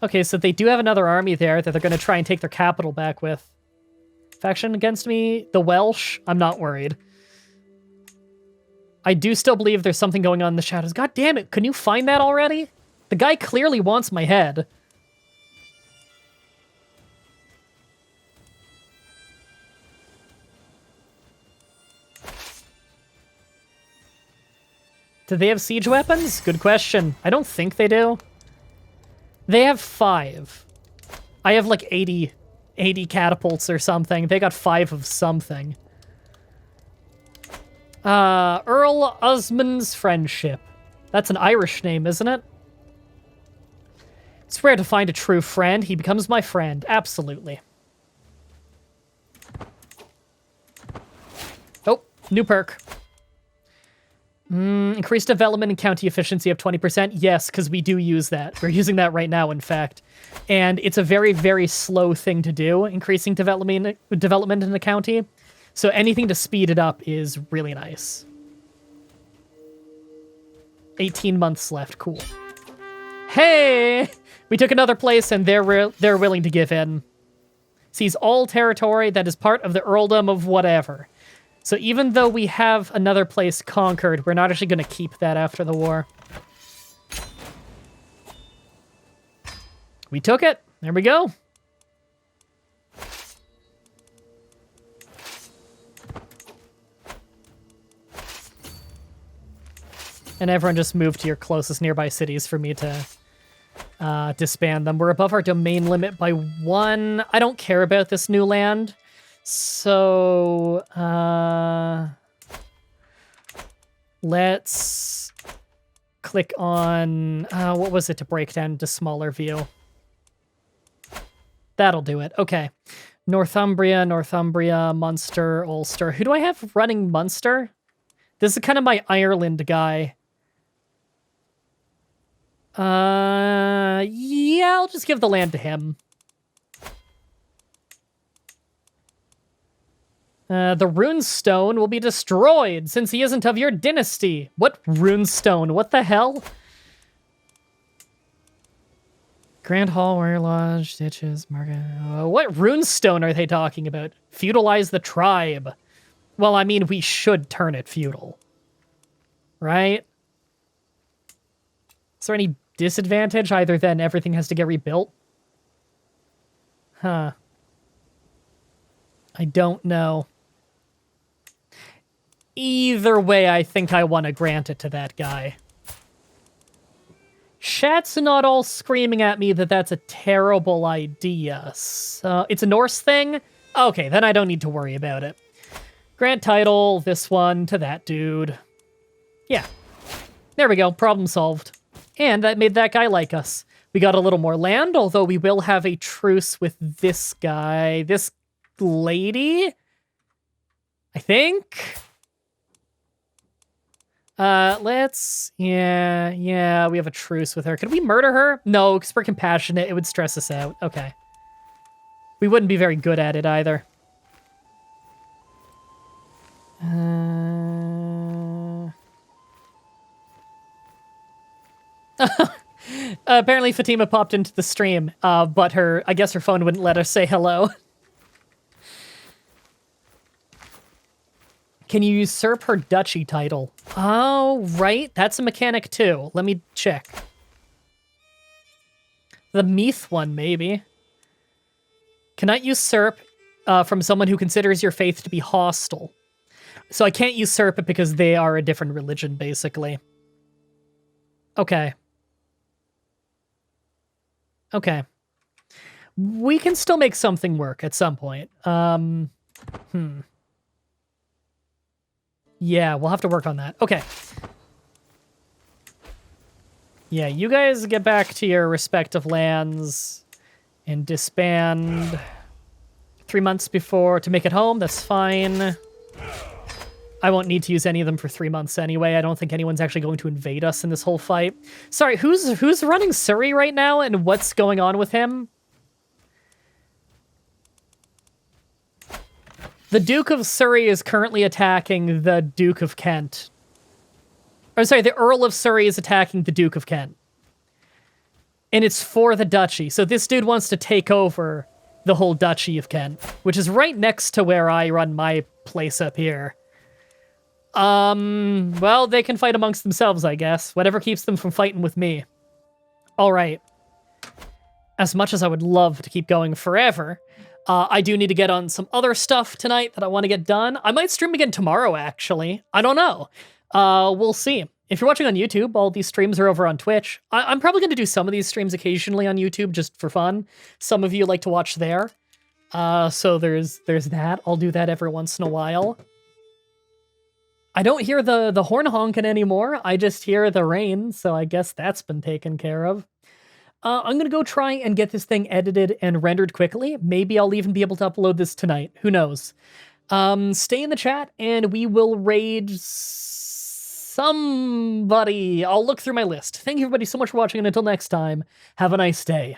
Okay, so they do have another army there that they're going to try and take their capital back with. Faction against me? The Welsh? I'm not worried. I do still believe there's something going on in the shadows. God damn it, can you find that already? The guy clearly wants my head. Do they have siege weapons? Good question. I don't think they do. They have 5. I have like 80 catapults or something. They got 5 of something. Earl Osmond's Friendship. That's an Irish name, isn't it? It's rare to find a true friend. He becomes my friend. Absolutely. Oh, new perk. Increased development and county efficiency of 20%. Yes, because we do use that. We're using that right now, in fact. And it's a very, very slow thing to do, increasing development in the county. So anything to speed it up is really nice. 18 months left. Cool. Hey! We took another place, and they're willing to give in. Seize all territory that is part of the earldom of whatever. So even though we have another place conquered, we're not actually going to keep that after the war. We took it. There we go. And everyone just move to your closest nearby cities for me to disband them. We're above our domain limit by 1. I don't care about this new land. So, let's click on, what was it to break down into smaller view? That'll do it. Okay. Northumbria, Munster, Ulster. Who do I have running Munster? This is kind of my Ireland guy. Yeah, I'll just give the land to him. The runestone will be destroyed since he isn't of your dynasty. What runestone? What the hell? Grand Hall, Warrior Lodge, Ditches, Market. What runestone are they talking about? Feudalize the tribe. Well, I mean, we should turn it feudal. Right? Is there any disadvantage other than everything has to get rebuilt? Huh. I don't know. Either way, I think I want to grant it to that guy. Chat's not all screaming at me that that's a terrible idea. So, it's a Norse thing? Okay, then I don't need to worry about it. Grant title, this one, to that dude. Yeah. There we go, problem solved. And that made that guy like us. We got a little more land, although we will have a truce with this guy. This lady? I think? Yeah, we have a truce with her. Could we murder her? No, because we're compassionate. It would stress us out. Okay. We wouldn't be very good at it either. Apparently Fatima popped into the stream, but I guess her phone wouldn't let her say hello. Can you usurp her duchy title? Oh, right. That's a mechanic too. Let me check. The Meath one, maybe. Cannot usurp from someone who considers your faith to be hostile. So I can't usurp it because they are a different religion, basically. Okay. Okay. We can still make something work at some point. Yeah, we'll have to work on that. Okay. Yeah, you guys get back to your respective lands and disband 3 months before to make it home. That's fine. I won't need to use any of them for 3 months anyway. I don't think anyone's actually going to invade us in this whole fight. Sorry, who's running Surrey right now and what's going on with him? The Duke of Surrey is currently attacking the Duke of Kent. I'm sorry, the Earl of Surrey is attacking the Duke of Kent. And it's for the duchy. So this dude wants to take over the whole Duchy of Kent, which is right next to where I run my place up here. Well, they can fight amongst themselves, I guess. Whatever keeps them from fighting with me. All right. As much as I would love to keep going forever, I do need to get on some other stuff tonight that I want to get done. I might stream again tomorrow, actually. I don't know. We'll see. If you're watching on YouTube, all these streams are over on Twitch. I'm probably going to do some of these streams occasionally on YouTube just for fun. Some of you like to watch there. So there's that. I'll do that every once in a while. I don't hear the horn honking anymore. I just hear the rain, so I guess that's been taken care of. I'm going to go try and get this thing edited and rendered quickly. Maybe I'll even be able to upload this tonight. Who knows? Stay in the chat, and we will raid somebody. I'll look through my list. Thank you, everybody, so much for watching, and until next time, have a nice day.